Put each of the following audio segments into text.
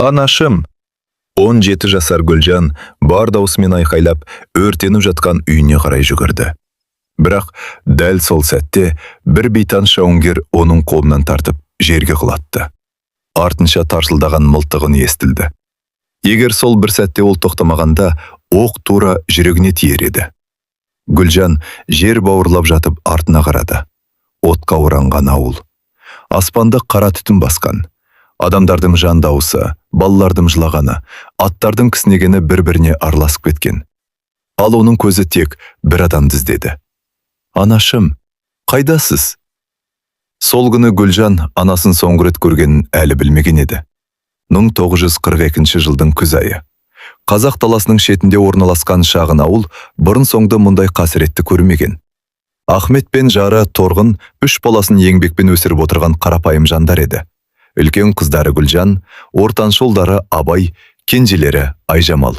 Анашым! 17 жасар Гүлжан бар даусымен айқайлап, өртеніп жатқан үйіне қарай жүгірді. Бірақ дәл сол сәтте бір бейтаныс жауынгер оның қолынан тартып жерге құлатты. Артынша тарсылдаған мылтығын естілді. Егер сол бір сәтте ол тоқтамағанда, оқ тура жүрегіне тиер еді. Гүлжан жер бауырлап жатып артына қарады. Отқа оранған ауыл. Аспанды қара түтін басқан. Адамдардың жан дауысы, балалардың жылағаны, аттардың кісінегені бір-біріне араласып кеткен. Ал оның көзі тек бір адамды іздеді. Анашым, қайдасыз? Сол күні Гүлжан анасын соңғы рет көргенін әлі білмеген еді. 1942 жылдың күз айы. Қазақ даласының шетінде орналасқан шағын ауыл бұрын соңды мұндай қасіретті көрмеген. Ахмет пен жары Торғын 3 баласын еңбекпен өсіріп отырған қарапайым жандар еді. Үлкен қыздары Гүлжан, ортаншы ұлдары Абай, кенжелері Айжамал.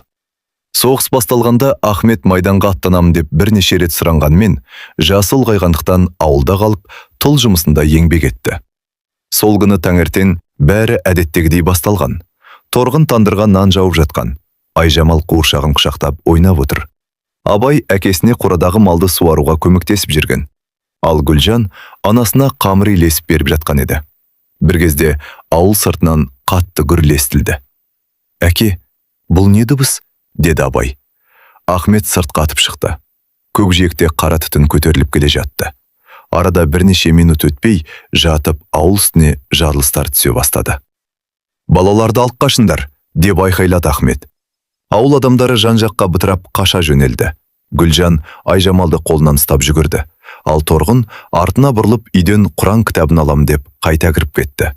Соғыс басталғанда Ахмет майданға аттанамын деп бірнеше рет сұранғанмен, жасы ұлғайғандықтан ауылда қалып, тыл жұмысында еңбек етті. Сол күні таңертең бәрі әдеттегідей басталған. Торғын тандырға нан жауып жатқан. Айжамал қуыршағын құшақтап ойнап отыр. Абай әкесіне қорадағы малды суаруға көмектесіп жүрген. Ал Гүлжан анасына қамыр илесіп беріп жатқан еді. Бір кезде ауыл сыртынан қатты гүріл естілді. Әке, бұл не дыбыс? Деді Абай. Ахмет сыртқа атып шықты. Көкжиекте қара түтін көтеріліп келе жатты. Арада бірнеше минут өтпей, жатып ауыл үстіне жарылыстар түсе бастады. Балаларды алып қашындар, деп айқайлады Ахмет. Ауыл адамдары жан-жаққа бытырап қаша жөнелді. Гүлжан Айжамалды қолынан ұстап жүгірді. Ал Торғын артына бұрылып үйден Құран кітабын алам деп қайта кіріп кетті.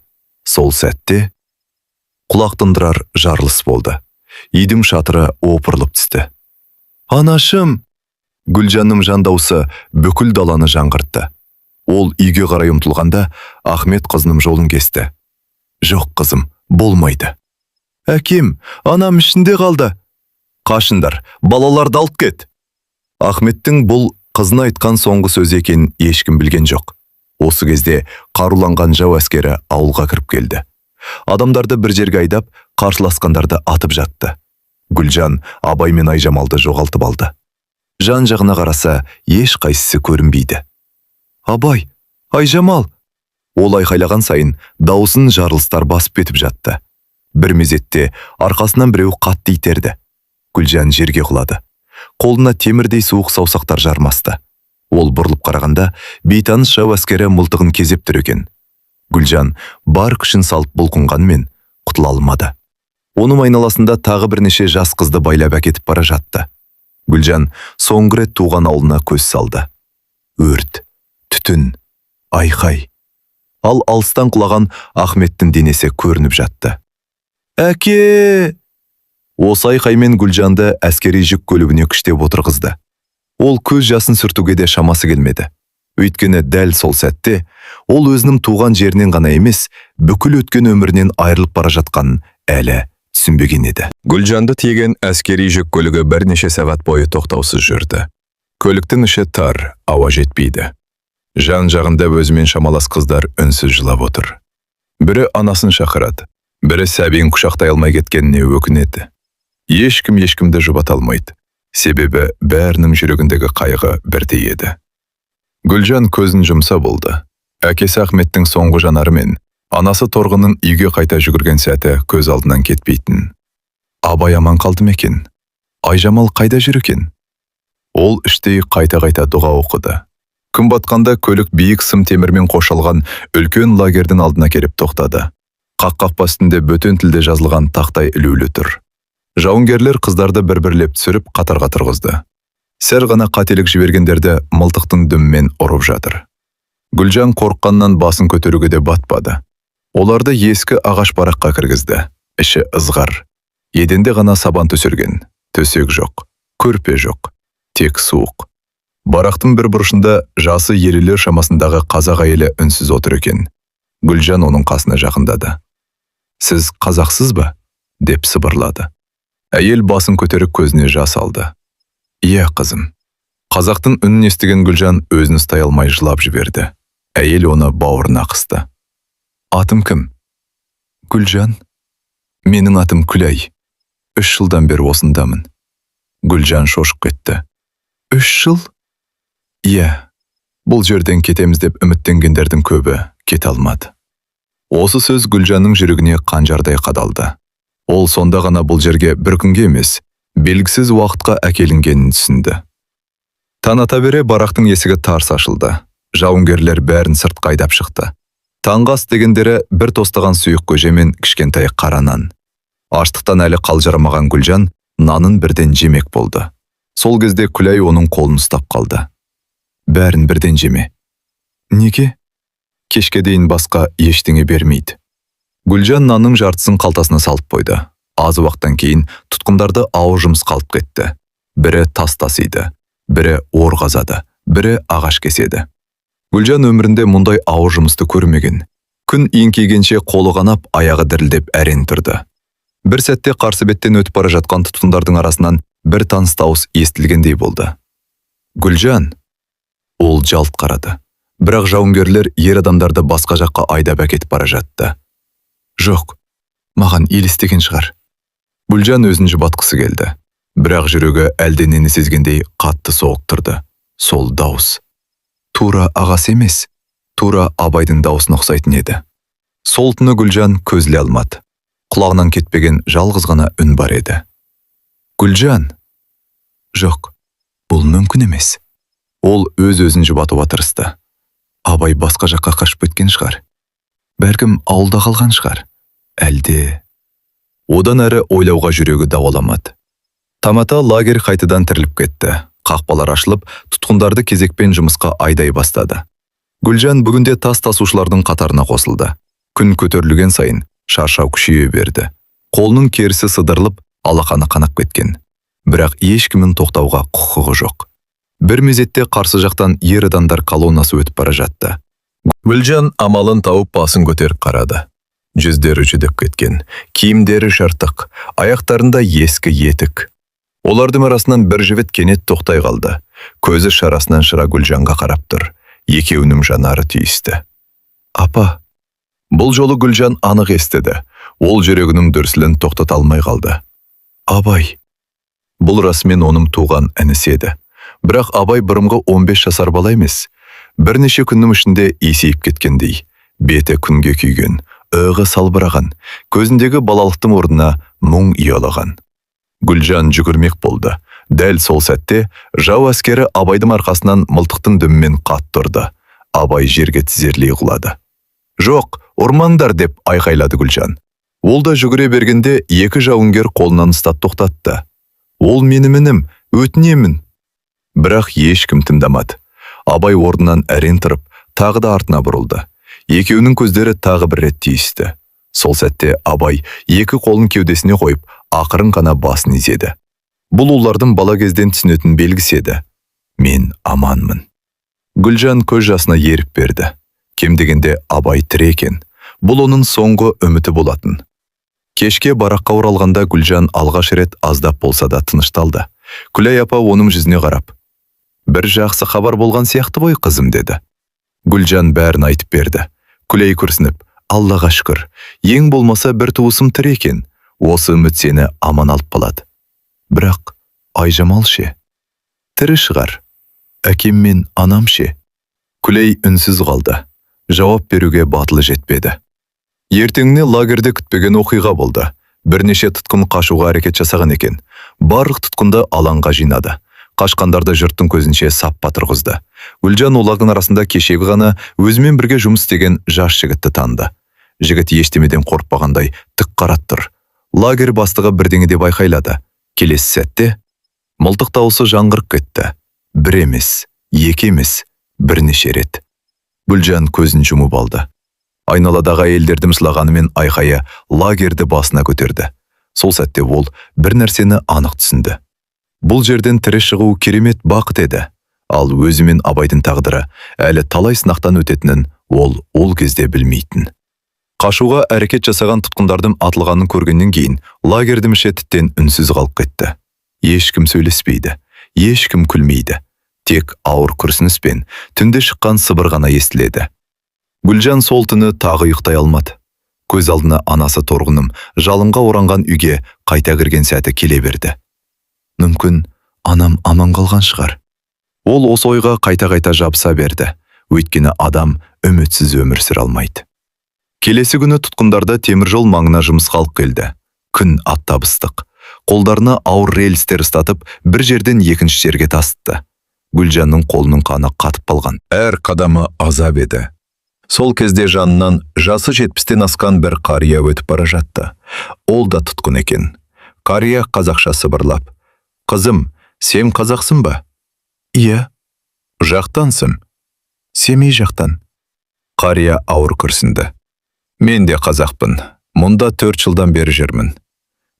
Сол сәтте құлақ тұндырар жарылыс болды. Үйдің шатыры опырылып түсті. Анашым! Гүлжанның жан дауысы бүкіл даланы жаңғыртты. Ол үйге қарай ұмтылғанда Ахмет қызының жолын кесті. Жоқ қызым, болмайды. Әкем, анам ішінде қалды. Қашындар, балаларды алып кет. Ахметтің бұл қызына айтқан соңғы сөз екенін ешкім білген жоқ. Осы кезде қаруланған жау әскері ауылға кіріп келді. Адамдарды бір жерге айдап, қарсыласқандарды атып жатты. Гүлжан Абай мен Айжамалды жоғалтып алды. Жан-жағына қараса, еш қайсысы көрінбейді. Абай, Айжамал! Ол айқайлаған сайын даусын жарылыстар басып кетіп жатты. Бір мезетте арқасынан біреу қатты итерді. Гүлжан жерге құлады. Қолына темірдей суық саусақтар жармасты. Ол бұрылып қарағанда бейтаныс жау әскері мылтығын кезеп тұр екен. Гүлжан бар күшін салып бұлқынғанмен құтыла алмады. Оның айналасында тағы бірнеше жас қызды байлап әкетіп бара жатты. Гүлжан соңғы рет туған ауылына көз салды. Өрт, түтін, айқай. Ал алыстан құлаған Ахметтің денесі көрініп жатты. Әке! Осы айқаймен Гүлжанды әскери жүк көлігіне күштеп отырғызды. Ол көз жасын сүртуге де шамасы келмеді. Өйткені дәл сол сәтте ол өзінің туған жерінен ғана емес, бүкіл өткен өмірінен айырылып бара жатқанын әлі түсінбеген еді. Гүлжанды тиеген әскери жүк көлігі бірнеше сағат бойы тоқтаусыз жүрді. Көліктің іші тар, ауа жетпейді. Жан-жағында өзімен шамалас қыздар үнсіз жылап отыр. Бірі анасын шақырады, бірі сәбиін құшақтай алмай кеткеніне өкінеді. Ешкім-ешкімді жұбата алмайды. Себебі бәрінің жүрегіндегі қайғы бірдей еді. Гүлжан көзін жұмса болды. Әкесі Ахметтің соңғы жанары мен анасы Торғынның үйге қайта жүгірген сәті көз алдынан кетпейтін. Абай аман қалды ма екен? Айжамал қайда жүр екен? Ол іштей қайта-қайта дұға оқыды. Күн батқанда көлік биік сым темірмен қошалған үлкен лагердің алдына келіп тоқтады. Қақпа үстінде бөтен тілде жазылған тақтай ілулі тұр. Жауынгерлер қыздарды бір-бірлеп түсіріп қатарға тұрғызды. Сәл ғана қателік жібергендерді мылтықтың дүмімен ұрып жатыр. Гүлжан қорыққаннан басын көтеруге де батпады. Оларды ескі ағаш бараққа кіргізді. Іші ызғар. Еденде ғана сабан төселген. Төсек жоқ, көрпе жоқ, тек суық. Барақтың бір бұрышында жасы елілер шамасындағы қазақ әйелі үнсіз отыр екен. Гүлжан оның қасына жақындады. Сіз қазақсыз ба? Деп сыбырлады. Әйел басын көтеріп көзіне жас алды. Иә, қызым. Қазақтың үнін естіген Гүлжан өзін ұстай алмай жылап жіберді. Әйел оны бауырына қысты. Атым кім? Гүлжан. Менің атым Күләй. 3 жылдан бері осындамын. Гүлжан шошып кетті. 3 жыл? Иә. Бұл жерден кетеміз деп үміттенгендердің көбі кете алмады. Осы сөз Гүлжанның жүрегіне қанжардай қадалды. Ол сонда ғана бұл жерге бір күнге емес, белгісіз уақытқа әкелінгенін түсінді. Таң ата бере барақтың есігі тарс ашылды. Жауынгерлер бәрін сыртқа айдап шықты. Таңғы ас дегендері бір тостаған сұйық көже мен кішкентай қара нан. Аштықтан әлі қалжырамаған Гүлжан нанын бірден жемек болды. Сол кезде Күләй оның қолын ұстап қалды. Бәрін бірден жеме. Неге? Кешке дейін басқа ештеңе бермейді. Гүлжан нанның жартысын қалтасына салып қойды. Аз уақыттан кейін тұтқындарды ауыр жұмыс қалып кетті. Бірі тас тасиды, бірі ор қазады, бірі ағаш кеседі. Гүлжан өмірінде мұндай ауыр жұмысты көрмеген. Күн еңкейгенше қолы қанап, аяғы дірілдеп әрең тұрды. Бір сәтте қарсы беттен өтіп бара жатқан тұтқындардың арасынан бір таныс дауыс естілгендей болды. Гүлжан! Ол жалт қарады. Бірақ жауынгерлер ер адамдарды басқа жаққа айдап әкетіп бара жатты. Жоқ, маған елестеген шығар. Гүлжан өзін жұбатқысы келді. Бірақ жүрегі әлденені сезгендей қатты соғып тұрды. Сол дауыс. Тура ағасы емес, тура Абайдың дауысына ұқсайтын еді. Сол түні Гүлжан көзіле алмады. Құлағынан кетпеген жалғыз ғана үн бар еді. Гүлжан! Жоқ, бұл мүмкін емес. Ол өз-өзін жұбатуға тырысты. Абай басқа жаққа қашып кеткен шығар. Бәлкім ауылда қалған шығар. Әлде... Одан әрі ойлауға жүрегі дауаламады. Тамата лагерь қайтадан тіріліп кетті. Қақпалар ашылып, тұтқындарды кезекпен жұмысқа айдай бастады. Гүлжан бүгінде тас тасушылардың қатарына қосылды. Күн көтерілген сайын шаршау күшейе берді. Қолының керісі сыдырылып, алақаны қанап кеткен. Бірақ ешкімнің тоқтауға құқығы жоқ. Бір мезетте қарсы жақтан ер адамдар колоннасы өтіп бара жатты. Гүлжан амалын тауып басын көтеріп қарады. Жүздері жүдеп кеткен, киімдері жыртық, аяқтарында ескі етік. Олардың арасынан бір жігіт кенет тоқтай қалды. Көзі шарасынан шыра Гүлжанға қарап тұр. Екеуінің жанары түйісті. Апа! Бұл жолы Гүлжан анық естіді. Ол жүрегінің дүрсілін тоқтата алмай қалды. Абай! Бұл расымен оның туған інісі еді. Бірақ Абай бұрынғы 15 жасар бала емес. Бірнеше күннің ішінде есейіп кеткендей. Беті күнге күйген, өғы салбыраған, көзіндегі балалықтың орнына мұң ұялаған. Гүлжан жүгірмек болды. Дәл сол сәтте жау әскері Абайдың арқасынан мылтықтың дүмімен қатты ұрды. Абай жерге тізерлей құлады. Жоқ, ұрмаңдар деп айқайлады Гүлжан. Ол да жүгіре бергенде екі жауынгер қолынан ұстап тоқтатты. Ол мені мінім, өтінемін. Бірақ ешкім тыңдамады. Абай орнынан әрең тұрып, тағы да артына бұрылды. Екеуінің көздері тағы бір рет түйісті. Сол сәтте Абай екі қолын кеудесіне қойып, ақырын ғана басын изеді. Бұл олардың бала кезден түсінетін белгісі еді. Мен аманмын. Гүлжан көз жасына еріп берді. Кем дегенде Абай тірі екен. Бұл оның соңғы үміті болатын. Кешке бараққа оралғанда Гүлжан алғаш рет аздап болса да тынышталды. Күләй апа оның жүзіне қарап: «Бір жақсы хабар болған сияқты ғой, қызым», деді. Гүлжан бәрін айтып берді. Күләй күрсініп: «Аллаға шүкір, ең болмаса бір туысым тірі екен. Осы үміт сені аман алып қалады. Бірақ Айжамал ше? Тірі шығар. Әкем мен анам ше?» Күләй үнсіз қалды. Жауап беруге батылы жетпеді. Ертеңіне лагерде күтпеген оқиға болды. Бірнеше тұтқын қашуға әрекет жасаған екен. Барлық тұтқынды алаңға жинады. Қашқандарды жұрттың көзінше саппа тұрғызды. Гүлжан олардың арасында кешегі ғана өзімен бірге жұмыс істеген жас жігітті танды. Жігіт ештемеден қорықпағандай тік қарап тұр. Лагерь бастығы бірдеңе деп айқайлады. Келесі сәтте мылтық дауысы жаңғырып кетті. Бір емес, екі емес, бірнеше рет. Гүлжан көзін жұмып алды. Айналадағы әйелдердің сылағаны мен айқайы лагерді басына көтерді. Сол сәтте ол бір нәрсені анық түсінді. Бұл жерден тірі шығу керемет бақыт еді. Ал өзі мен Абайдың тағдыры әлі талай сынақтан өтетінін ол кезде білмейтін. Қашуға әрекет жасаған тұтқындардың атылғанын көргеннен кейін лагердің іші тіптен үнсіз қалып кетті. Ешкім сөйлеспейді, ешкім күлмейді. Тек ауыр күрсініс пен түнде шыққан сыбыр ғана естіледі. Гүлжан сол түні тағы ұйықтай алмады. Көз алдына анасы торғыным жалынға оранған үйге қайта кірген сәті келе берді. Мүмкін анам аман қалған шығар. Ол осы ойға қайта-қайта жабыса берді. Өйткені адам үмітсіз өмір сүре алмайды. Келесі күні тұтқындарды теміржол маңына жұмыс қалып келді. Күн аттап ыстық. Қолдарына ауыр рельстер ұстатып, бір жерден екінші жерге тасытты. Гүлжанның қолының қаны қатып қалған. Әр қадамы азап еді. Сол кезде жанынан жасы 70-тен асқан бір қария өтіп бара жатты. Ол да тұтқын екен. Қария қазақша сыбырлап: «Қызым, сен қазақсың ба?» «Иә». «Жақтансың?» «Семей жақтан». Қария ауыр күрсінді. «Мен де қазақпын. Мұнда 4 жылдан бері жүрмін».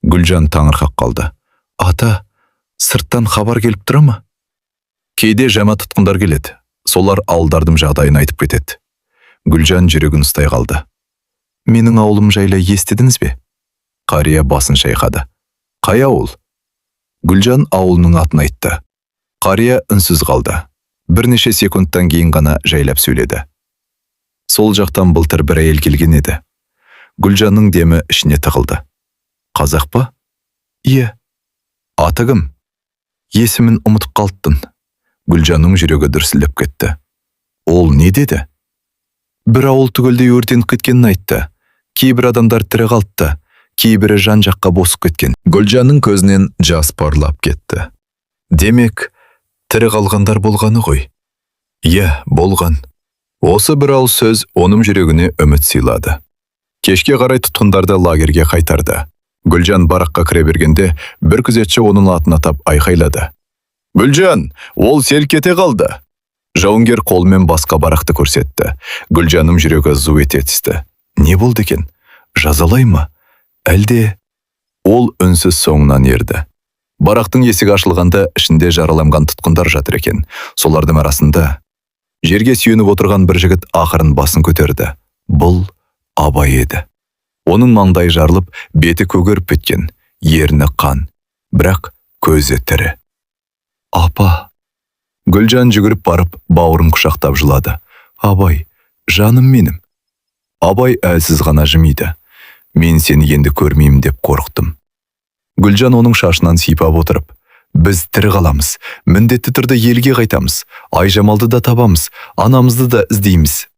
Гүлжан таңырқап қалды. «Ата, сырттан хабар келіп тұра ма?» «Кейде жама тұтқындар келеді. Солар ауылдардың жағдайын айтып кетеді». Гүлжан жүрегін ұстай қалды. «Менің ауылым жайлы естідіңіз бе?» Қария басын шайқады. «Қай ауыл?» Гүлжан ауылының атын айтты. Қария үнсіз қалды. Бірнеше секундтан кейін ғана жайлап сөйледі. «Сол жақтан былтыр бір әйел келген еді». Гүлжанның демі ішіне тығылды. «Қазақ па?» «Иә». «Аты кім?» «Есімін ұмытып қалыптын». Гүлжанның жүрегі дүрсілдеп кетті. «Ол не деді?» «Бір ауыл түгелдей өртеніп кеткенін айтты. Кейбір адамдар тірі қалыпты, кейбірі жан жаққа босып кеткен». Гүлжанның көзінен жас парлап кетті. «Демек, тірі қалғандар болғаны ғой?» «Иә, болған». Осы бір ауыз сөз оның жүрегіне үміт сыйлады. Кешке қарай тұтқындарды лагерге қайтарды. Гүлжан бараққа кіре бергенде, бір күзетші оның атын атап айқайлады. «Гүлжан, ол селк ете қалды». Жауынгер қолмен басқа барақты көрсетті. Гүлжанның жүрегі зу ете түсті. Не болды екен? Жазалай ма? Әлде? Ол үнсіз соңынан ерді. Барақтың есігі ашылғанда ішінде жараланған тұтқындар жатыр екен. Солардың арасында жерге сүйеніп отырған бір жігіт ақырын басын көтерді. Бұл Абай еді. Оның маңдайы жарылып, беті көгеріп кеткен, ерні қан, бірақ көзі тірі. «Апа!» Гүлжан жүгіріп барып, бауырын құшақтап жылады. «Абай, жаным менім». Абай әлсіз ғана жымиды. «Мен сені енді көрмеймін» деп қорықтым. Гүлжан оның шашынан сипап отырып: «Біз тірі қаламыз, міндетті түрде елге қайтамыз, Айжамалды да табамыз, анамызды да іздейміз».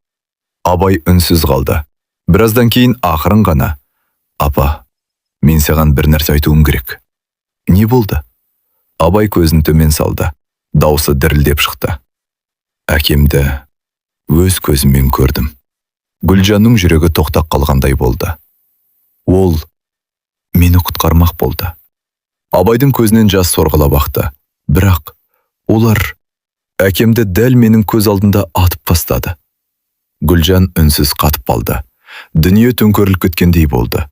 Абай үнсіз қалды. Біраздан кейін ақырын ғана: «Апа, мен саған бір нәрсе айтуым керек». «Не болды?» Абай көзін төмен салды. Даусы дірілдеп шықты. «Әкемді өз көзіммен көрдім». Гүлжанның жүрегі тоқтап қалғандай болды. «Ол мені құтқармақ болды». Абайдың көзінен жас сорғалап ақты. «Бірақ олар әкемді дәл менің көз алдында атып тастады». Гүлжан үнсіз қатып қалды. Дүние төңкеріліп кеткендей болды.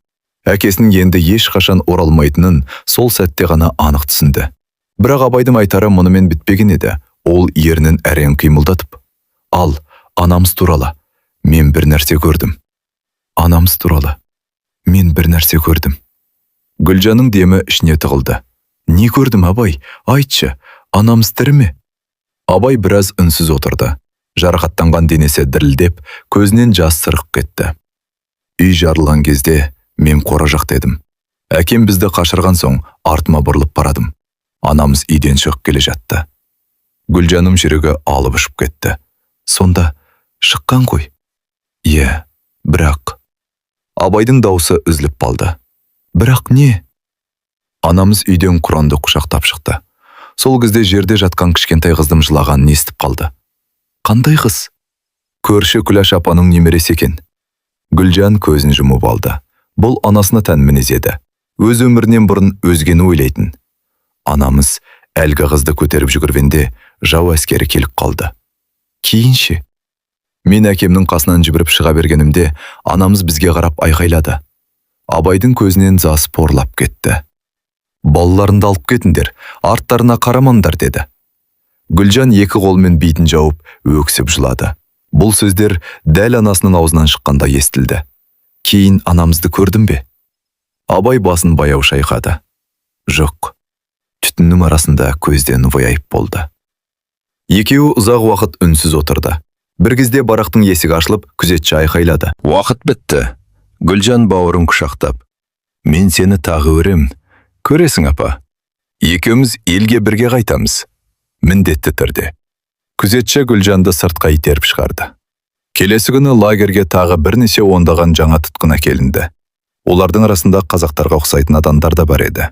Әкесінің енді ешқашан оралмайтынын сол сәтте ғана анық түсінді. Бірақ Абайдың айтары мұнымен бітпеген еді. Ол ернін әрең қимылдатып: «Ал, анамыз туралы мен бір нәрсе көрдім». «Анамыз туралы мен бір нәрсе көрдім». Гүлжанның демі ішіне тығылды. «Не көрдім, Абай? Айтшы, анамыз тірі ме?» Абай біраз үнсіз отырды. Жарақаттанған денесі дірілдеп, көзінен жас сырғып кетті. «Үй жарылған кезде мен қора жақта едім. Әкем бізді қашырған соң артыма бұрылып барадым. Анамыз үйден шығып келе жатты». Гүлжаным жүрегі алып ұшып кетті. «Сонда шыққан ғой?» «Иә, бірақ...» Абайдың даусы үзіліп қалды. «Бірақ не?» Анамыз үйден Құранды құшақтап шықты. Сол кезде жерде жатқан кішкентай қыздың жылағанын естіп қалды. «Қандай қыз?» «Көрші Күләш апаның немересі екен». Гүлжан көзін жұмып алды. Бұл анасына тән мінез еді. Өз өмірінен бұрын өзгені ойлайтын. Анамыз әлгі қызды көтеріп жүгіргенде жау әскері келіп қалды. «Кейінше?» «Мен әкемнің қасынан жүгіріп шыға бергенімде анамыз бізге қарап айқайлады». Абайдың көзінен жас порлап кетті. «Балаларыңды алып кетіңдер, арттарына қарамаңдар» деді. Гүлжан екі қолмен бетін жауып, өксіп жылады. Бұл сөздер дәл анасының аузынан шыққанда естілді. «Кейін анамызды көрдің бе?» Абай басын баяу шайқады. «Жоқ». Түтіннің арасында көзден вояйып болды. Екеуі ұзақ уақыт үнсіз отырды. Бір кезде барақтың есігі ашылып, күзетші айқайлады. «Уақыт бітті. Гүлжан бауырын құшақтап, мен сені тағы өрем, көресің апа. Екеуміз елге бірге қайтамыз. Міндетті түрде. Күзетші Гүлжанды сыртқа итеріп шығарды. Келесі күні лагерге тағы бірнеше ондаған жаңа тұтқын әкелінді. Олардың арасында қазақтарға ұқсайтын адамдар да бар еді.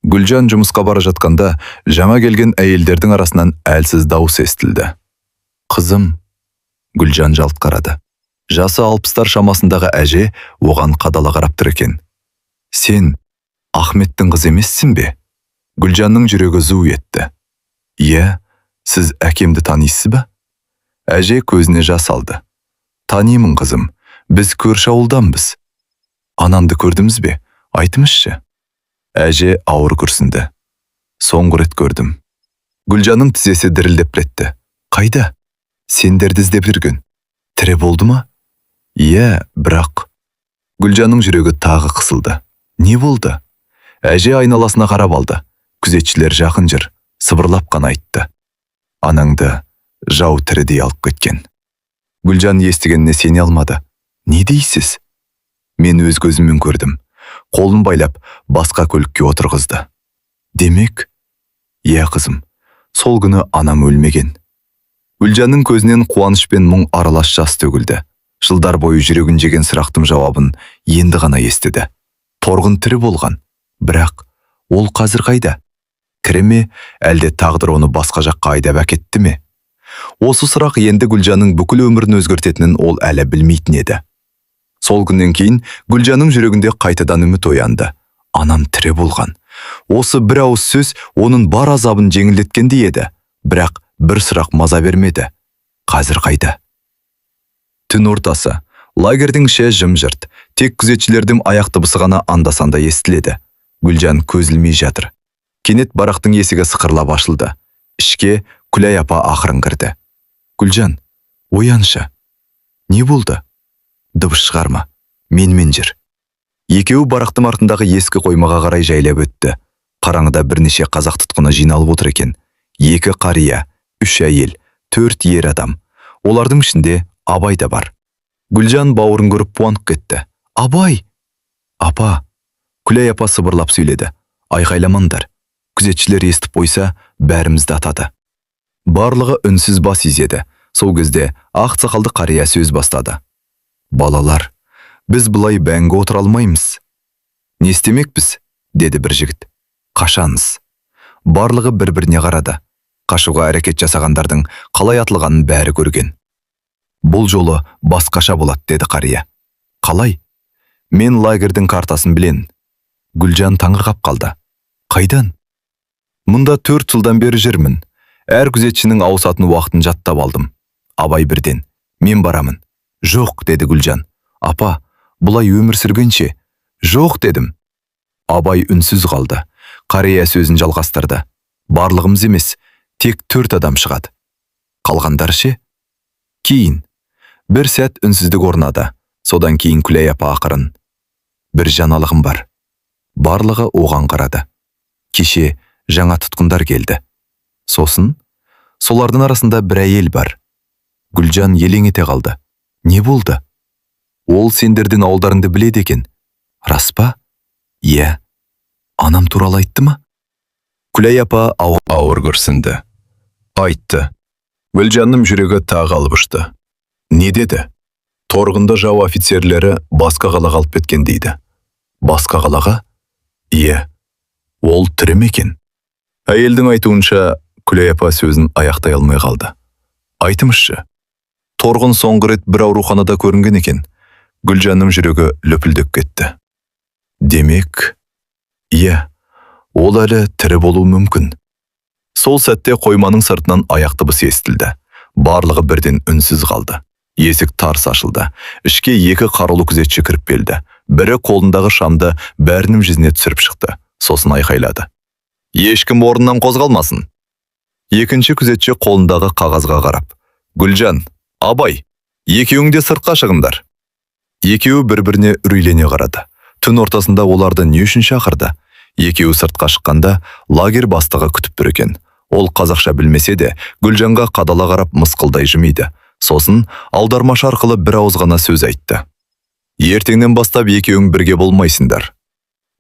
Гүлжан жұмысқа бара жатқанда жаңа келген әйелдердің арасынан әлсіз дауыс естілді. Қызым, Гүлжан жалт қарады. Жасы 60-тар шамасындағы әже оған қадала қарап тұр екен. Сен Ахметтің қызы емессің бе? Гүлжанның жүрегі зу етті. Иә, сіз әкемді танисыз ба? Әже көзіне жас алды. Танимын қызым, біз көрші ауылданбыз. Анамды көрдіңіз бе? Айтыңызшы. Әже ауыр күрсінді. Соңғы рет көрдім. Гүлжанның тізесі дірілдеп кетті. Қайда? Сендерді іздеп жүрген. Тірі болды ма? Иә, бірақ. Гүлжанның жүрегі тағы қысылды. Не болды? Әже айналасына қарап алды. Күзетшілер жақын жүр, сыбырлап қана айтты. Анаңды жау тірідей алып кеткен. Гүлжан естігеніне сене алмады. Не дейсіз? Мен өз көзіммен көрдім. Қолын байлап, басқа көлікке отырғызды. Демек? Иә қызым, сол күні анам өлмеген. Гүлжанның көзінен қуаныш пен мұң аралас жас төгілді. Жылдар бойы жүрегін жеген сұрақтың жауабын енді ғана естіді. Торғын тірі болған, бірақ ол қазір қайда? Тірі ме, әлде тағдыр оны басқа жаққа айдап әкетті ме? Осы сұрақ енді Гүлжанның бүкіл өмірін өзгертетінін ол әлі білмейтін еді. Сол күннен кейін Гүлжанның жүрегінде қайтадан үміт оянды. Анам тірі болған. Осы бір ауыз сөз оның бар азабын жеңілдеткендей еді. Бірақ бір сұрақ маза бермеді. Қазір қайда? Түн ортасы. Лагердің іші жым-жырт. Тек күзетшілердің аяқ дыбысы ғана анда-санда естіледі. Гүлжан көз ілмей жатыр. Кенет барақтың есігі сықырлап ашылды. Ішке Күләй апа ақырын кірді. Гүлжан, ояншы. Не болды? Дыбыс шығарма. Менімен жүр. Екеуі барақтың артындағы ескі қоймаға қарай жайлап өтті. Қараңғыда бірнеше қазақ тұтқыны жиналып отыр екен. 2 қария, 3 әйел, 4 ер адам. Олардың ішінде Абай да бар. Гүлжан бауырын көріп қуанып кетті. Абай! Апа! Күләй апа сыбырлап сөйледі. Айқайламаңдар. Күзетшілер естіп қойса, бәрімізді атады. Барлығы үнсіз бас изеді. Сол кезде ақ сақалды қария сөз бастады. Балалар, біз бұлай бәңгі отыра алмаймыз. Не істемекпіз? Деді бір жігіт. Қашаныз? Барлығы бір-біріне қарады. Қашуға әрекет жасағандардың қалай атылғанын бәрі көрген. Бұл жолы басқаша болады, деді қария. Қалай? Мен лагердің картасын білен. Гүлжан таңырқап қалды. Қайдан? Мұнда 4 жылдан бері жүрмін. Әр күзетшінің ауысатын уақытын жаттап алдым. Абай бірден. Мен барамын. Жоқ, деді Гүлжан. Апа, бұлай өмір сүргенше. Жоқ, дедім. Абай үнсіз қалды. Қария сөзін жалғастырды. Барлығымыз емес, тек 4 адам шығады. Қалғандар ше? Кейін. Бір сәт үнсіздік орнады. Содан кейін Күләй апа ақырын. Бір жаңалығым бар. Барлығы оған қарады. Кеше жаңа тұтқындар келді. Сосын, солардың арасында бір әйел бар. Гүлжан елең ете қалды. Не болды? Ол сендердің ауылдарыңды біледі екен. Рас па? Иә. Анам туралы айтты ма? Күләй апа ауыр күрсінді. Айтты. Гүлжанның жүрегі тағы алып ұшты. Не деді? Торғында жау офицерлері басқа қалаға алып кеткен дейді. Басқа қалаға? Иә. Ол тірі ме екен? Әйелдің айтуынша Күләй апа сөзін аяқтай алмай қалды. Айтыңызшы. Торғын соңғы рет бір ауруханада көрінген екен. Гүлжанның жүрегі лүпілдеп кетті. Демек, иә, ол әлі тірі болуы мүмкін. Сол сәтте қойманың сыртынан аяқ дыбысы естілді. Барлығы бірден үнсіз қалды. Есік тарс ашылды. Ішке 2 қарулы күзетші кіріп келді. Бірі қолындағы шамды бәрінің жүзіне түсіріп шықты. Сосын айқайлады. Ешкім орнынан қозғалмасын. Екінші күзетші қолындағы қағазға қарап. Гүлжан, Абай, екеуіңде сыртқа шығыңдар. Екеуі бір-біріне үрейлене қарады. Түн ортасында оларды не үшін шақырды? Екеуі сыртқа шыққанда лагер бастығы күтіп тұр екен. Ол қазақша білмесе де, Гүлжанға қадала қарап мысқылдай жымиды. Сосын аудармашы арқылы бір ауыз ғана сөз айтты. Ертеңнен бастап екеуің бірге болмайсыңдар.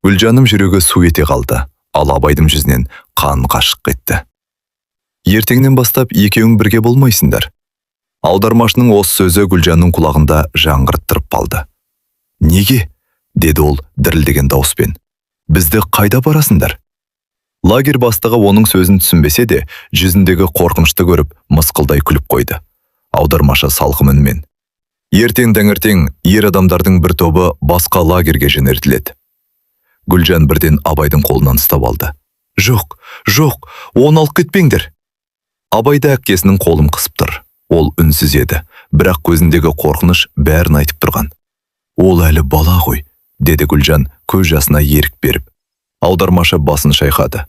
Гүлжанның жүрегі су ете қалды, ал Абайдың жүзінен қан қашып кетті. Ертеңнен бастап екеуің бірге болмайсыңдар. Аудармашының осы сөзі Гүлжанның құлағында жаңғырттырып қалды. Неге? Деді ол дірілдеген дауыспен. Бізді қайда барасыңдар? Лагерь бастығы оның сөзін түсінбесе де, жүзіндегі қорқынышты көріп, мысқылдай күліп қойды. Аудармашы салқын үнмен. Ертең таңертең ер адамдардың бір тобы басқа лагерге жөнелтіледі. Гүлжан бірден Абайдың қолынан ұстап алды. Жоқ, оны алып кетпеңдер. Абай да әкесінің қолын қысып тұр. Ол үнсіз еді, бірақ көзіндегі қорқыныш бәрін айтып тұрған. Ол әлі бала ғой, деді Гүлжан көз жасына ерік беріп. Аудармашы басын шайқады.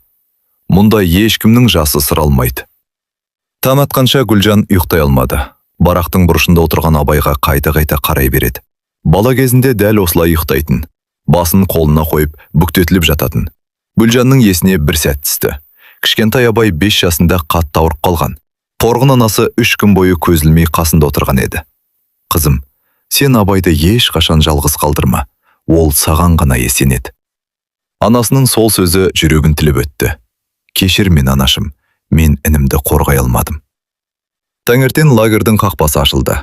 Мұнда ешкімнің жасы сыр алмайды. Таң атқанша Гүлжан ұйықтай алмады. Барақтың бұрышында отырған Абайға қайта-қайта қарай береді. Бала кезінде дәл осылай ұйықтайтын. Басын қолына қойып, бүктетіліп жататын. Гүлжанның есіне бір сәт түсті. Кішкентай Абай 5 жасында қатты ауырып қалған. Торғын анасы 3 күн бойы көз ілмей қасында отырған еді. Қызым, сен Абайды ешқашан жалғыз қалдырма. Ол саған ғана есенеді. Анасының сол сөзі жүрегін тіліп өтті. Кешір мен анашым, мен інімді қорғай алмадым. Таңертең лагердің қақпасы ашылды.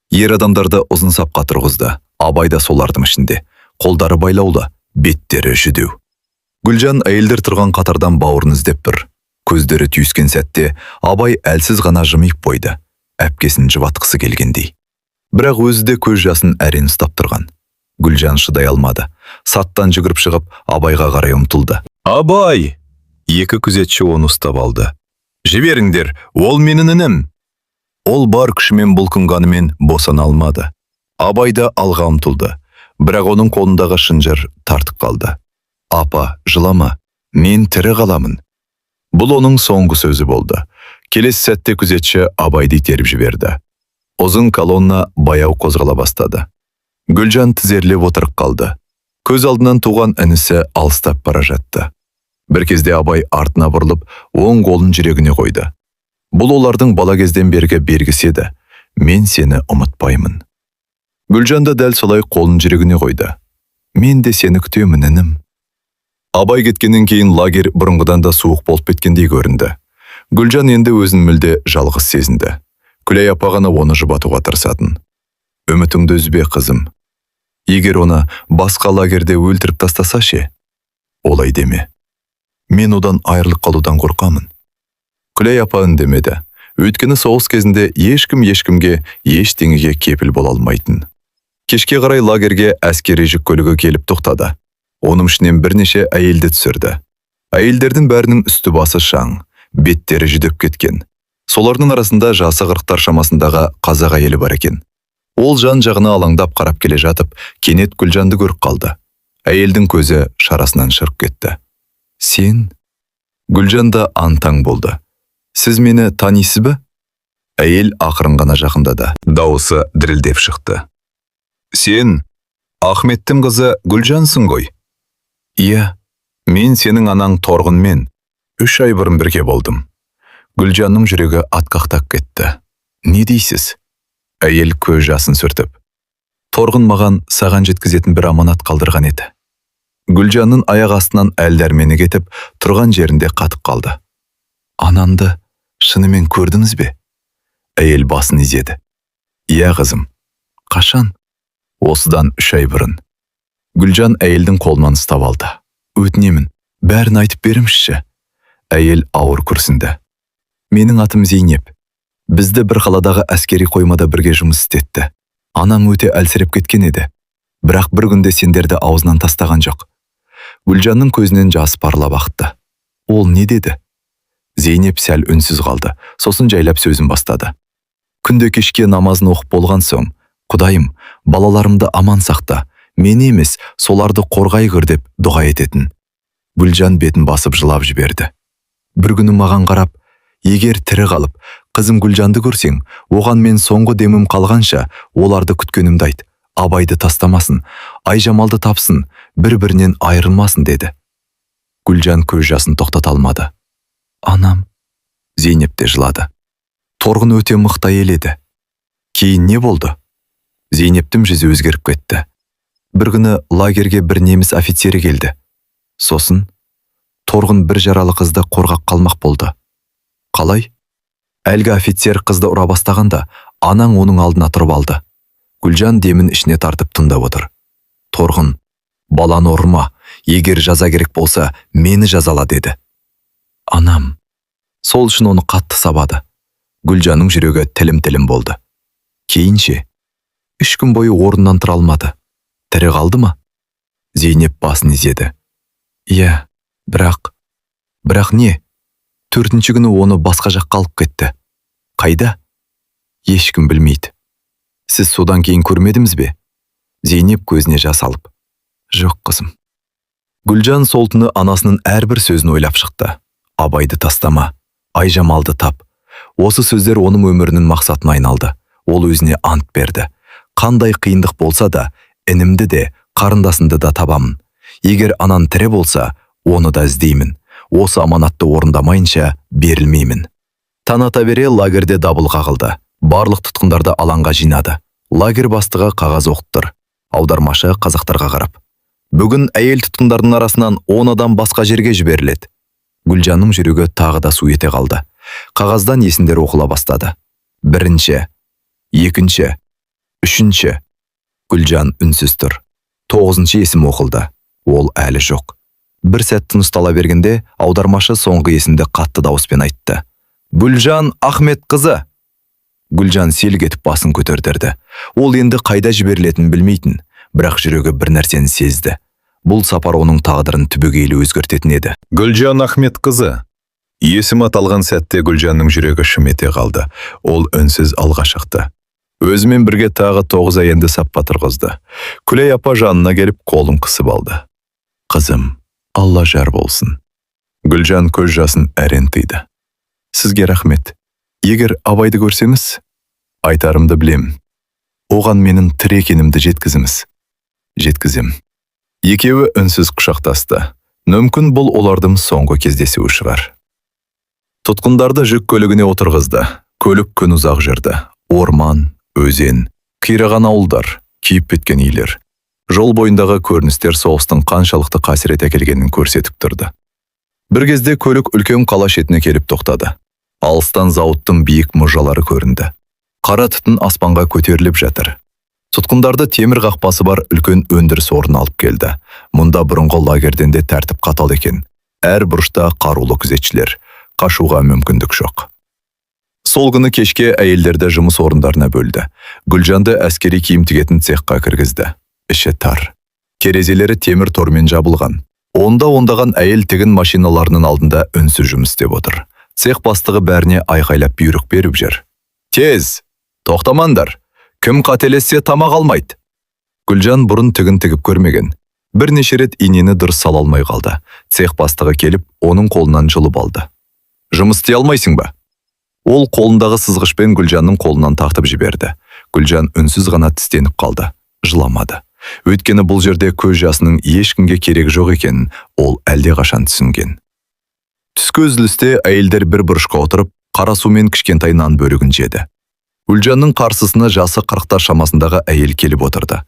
Ер адамдарды ұзын сапқа тұрғызды. Абай да солардың ішінде. Қолдары байлаулы, беттері жүдеу. Гүлжан әйелдер тұрған қатардан бауырын іздеп тұр. Көздері түйіскен сәтте Абай әлсіз ғана жымиып қойды. Әпкесін жұбатқысы келгендей. Бірақ өзі де көз жасын әрең ұстап тұрған. Гүлжан шыдай алмады. Саттан жүгіріп шығып, Абайға қарай ұмтылды. Абай! Екі күзетші оны ұстап алды. Жіберіңдер, ол менің інім. Ол бар күшімен бұлқынғанымен босана алмады. Абай да алға ұмтылды. Бірақ оның қолындағы шынжыр тартып қалды. Апа, жылама, мен тірі қаламын. Бұл оның соңғы сөзі болды. Келесі сәтте күзетші Абайды итеріп жіберді. Ұзын колонна баяу қозғала бастады. Гүлжан тізерлеп отырып қалды. Көз алдынан туған інісі алыстап бара жатты. Бір кезде Абай артына бұрылып, оң қолын жүрегіне қойды. Бұл олардың бала кезден бергі белгісі еді. Мен сені ұмытпаймын. Гүлжан да дәл солай қолын жүрегіне қойды. Мен де сені күтемін, інім. Абай кеткеннен кейін лагерь бұрынғыдан да суық болып кеткендей көрінді. Гүлжан енді өзін мүлде жалғыз сезінді. Күләй апа ғана оны жұбатуға тырысатын. Үмітіңді үзбе, қызым. Егер оны басқа лагерде өлтіріп тастаса ше? Олай деме. Мен одан айырылып қалудан қорқамын. Күләй апа үндемеді. Өйткені соғыс кезінде ешкім ешкімге ештеңеге кепіл бола алмайтын. Кешке қарай лагерге әскери жүк көлігі келіп тоқтады. Оның ішінен бірнеше әйелді түсірді. Әйелдердің бәрінің үсті басы шаң, беттері жүдеп кеткен. Солардың арасында жасы 40-тар шамасындағы қазақ әйелі бар екен. Ол жан жағына алаңдап қарап келе жатып, кенет Гүлжанды көріп қалды. Әйелдің көзі шарасынан шырып кетті. Сен? Гүлжан да аң-таң болды. Сіз мені танисыз ба? Әйел ақырын ғана жақындады. Дауысы дірілдеп шықты. Сен Ахметтің қызы Гүлжансың ғой? Иә, мен сенің анаң Торғынмен 3 ай бұрын бірге болдым. Гүлжанның жүрегі атқақтап кетті. Не дейсіз? Әйел көз жасын сүртіп. Торғын маған саған жеткізетін бір аманат қалдырған еді. Гүлжанның аяқ астынан әл-дәрмені кетіп, тұрған жерінде қатып қалды. Анамды шынымен көрдіңіз бе? Әйел басын изеді. Иә, қызым. Қашан? Осыдан 3 ай бұрын. Гүлжан әйелдің қолынан ұстап алды. Өтінемін, бәрін айтып беріңізші. Әйел ауыр күрсінді. Менің атым Зейнеп. Бізді бір қаладағы әскери қоймада бірге жұмыс істетті. Анам өте әлсіреп кеткен еді. Бірақ бір күнде сендерді аузынан тастаған жоқ. Гүлжанның көзінен жас парлап ақты. Ол не деді? Зейнеп сәл үнсіз қалды, сосын жайлап сөзін бастады. Күнде кешке намазын оқып болған соң, Құдайым, балаларымды аман сақта, мені емес, соларды қорғай көр деп дұға ететін. Гүлжан бетін басып жылап жіберді. Бір күні маған қарап, егер тірі қалып, қызым Гүлжанды көрсең, оған мен соңғы демім қалғанша оларды күткенімді айт, Абайды тастамасын, Айжамалды тапсын, бір-бірінен айырылмасын деді. Гүлжан көз жасын тоқтата алмады. Анам, Зейнеп те жылады. Торғын өте мықты әйел еді. Кейін не болды? Зейнептің жүзі өзгеріп кетті. бір күні лагерге бір неміс офицері келді. Сосын Торғын бір жаралы қызды қорғап қалмақ болды. Қалай? Әлгі офицер қызды ұра бастағанда, анаң оның алдына тұрып алды. Гүлжан демін ішіне тартып тыңдап отыр. Торғын, баланы ұрма, егер жаза керек болса, мені жазала деді. Анам. Сол үшін оны қатты сабады. Гүлжанның жүрегі тілім-тілім болды. Кейінше, 3 күн бойы орнынан тұра алмады. Тірі қалды ма? Зейнеп басын изеді. Иә, бірақ не? 4-ші күні оны басқа жаққа алып кетті. Қайда? Ешкім білмейді. Сіз содан кейін көрмедіңіз бе? Зейнеп көзіне жас алып. Жоқ, қызым. Гүлжан сол түні анасының әрбір сөзін ойлап шықты. Абайды тастама, Айжамалды тап. Осы сөздер оның өмірінің мақсатына айналды. Ол өзіне ант берді. Қандай қиындық болса да, інімді де, қарындасымды да табамын. Егер анан тірі болса, оны да іздеймін. Осы аманатты орындамайынша берілмеймін. Таң ата бере лагерде дабыл қағылды. Барлық тұтқындарды алаңға жинады. Лагер бастығы қағаз оқып аудармашы қазақтарға қарап. Бүгін әйел тұтқындардың арасынан 10 адам басқа жерге жіберіледі. Гүлжанның жүрегі тағы да су ете қалды. Қағаздан есімдер оқыла бастады. 1-ші, 2-ші, 3-ші. Гүлжан үнсіз тұр. 9-ші есім оқылды. Ол әлі жоқ. Бір сәт тыныстала бергенде аудармашы соңғы есімді қатты дауыспен айтты. Гүлжан Ахмет қызы. Гүлжан селк етіп басын көтердірді. Ол енді қайда жіберілетінін білмейтін, бірақ жүрегі бір нәрсені сезді. Бұл сапар оның тағдырын түбегейлі өзгертетін еді. Гүлжан Ахмет қызы. Есім аталған сәтте Гүлжанның жүрегі шым ете қалды. Ол үнсіз алға шықты. Өзімен бірге тағы 9 әйелді сапқа тұрғызды. Күлей апа жанына келіп қолын қысып алды. Қызым, Алла жар болсын. Гүлжан көз жасын әрен тыйды. Сізге рахмет. Егер Абайды көрсеңіз, айтарымды білем. Оған менің тірі екенімді жеткізіміз. Жеткізем. Екеуі үнсіз құшақтасты. Мүмкін бұл олардың соңғы кездесуі шығар. Тұтқындарды жүк көлігіне отырғызды. Көлік күн ұзақ жүрді. Орман, өзен, қираған ауылдар, күйіп біткен үйлер. Жол бойындағы көріністер соғыстың қаншалықты қасірет әкелгенін көрсетіп тұрды. Бір кезде көлік үлкен қала шетіне келіп тоқтады. Алыстан зауыттың биік мұжалары көрінді. Қара түтін аспанға көтеріліп жатыр. Тұтқындарды темір қақпасы бар үлкен өндіріс орнына алып келді. Мұнда бұрынғы лагерден де тәртіп қатал екен. Әр бұрышта қарулы күзетшілер. Қашуға мүмкіндік жоқ. Сол күні кешке әйелдерді жұмыс орындарына бөлді. Гүлжанды әскери киім тігетін цехқа кіргізді. Іші тар. Терезелері темір тормен жабылған. Онда ондаған әйел тігін машиналарының алдында үнсіз жұмыс істеп отыр. Цех бастығы бәріне айқайлап бұйрық беріп жүр. Тез! Тоқтамаңдар! Кім қателессе тамақ алмайды. Гүлжан бұрын тігін тігіп көрмеген. Бірнеше рет инені дұрыс сала алмай қалды. Цех бастығы келіп, оның қолынан жұлып алды. Жұмыс істей алмайсың ба? Ол қолындағы сызғышпен Гүлжанның қолынан тартып жіберді. Гүлжан үнсіз ғана тістеніп қалды. Жыламады. Өйткені бұл жерде көз жасының ешкімге керек жоқ екенін ол әлде қашан түсінген. Түскі үзілісте әйелдер бір бұрышқа отырып, қара су мен кішкентай нан бөлігін жеді. Гүлжанның қарсысына жасы 40-тар шамасындағы әйел келіп отырды.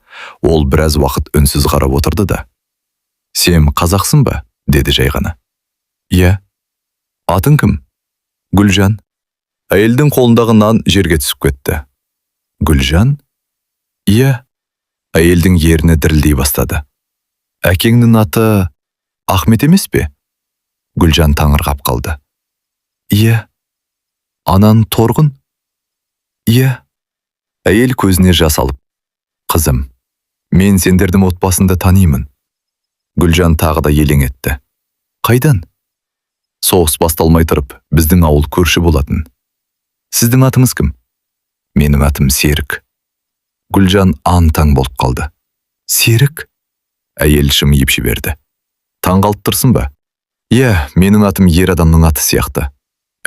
Ол біраз уақыт үнсіз қарап отырды да. Сен қазақсың ба? Деді жай ғана. Иә. Атың кім? Гүлжан. Әйелдің қолындағы нан жерге түсіп кетті. Гүлжан? Иә. Әйелдің ерні дірілдей бастады. Әкеңнің аты Ахмет емес пе? Гүлжан таңырқап қалды. Иә. Анаң Торғын? Иә. Әйел көзіне жас алып. Қызым, мен сендердің отбасыңды танимын. Гүлжан тағы да елең етті. Қайдан? Соғыс басталмай тұрып, біздің ауыл көрші болатын. Сіздің атыңыз кім? Менің атым Серік. Гүлжан аң-таң болып қалды. Серік? Әйел жымиып жіберді. Таң қалып тұрсың ба? Иә, менің атым ер адамның аты сияқты.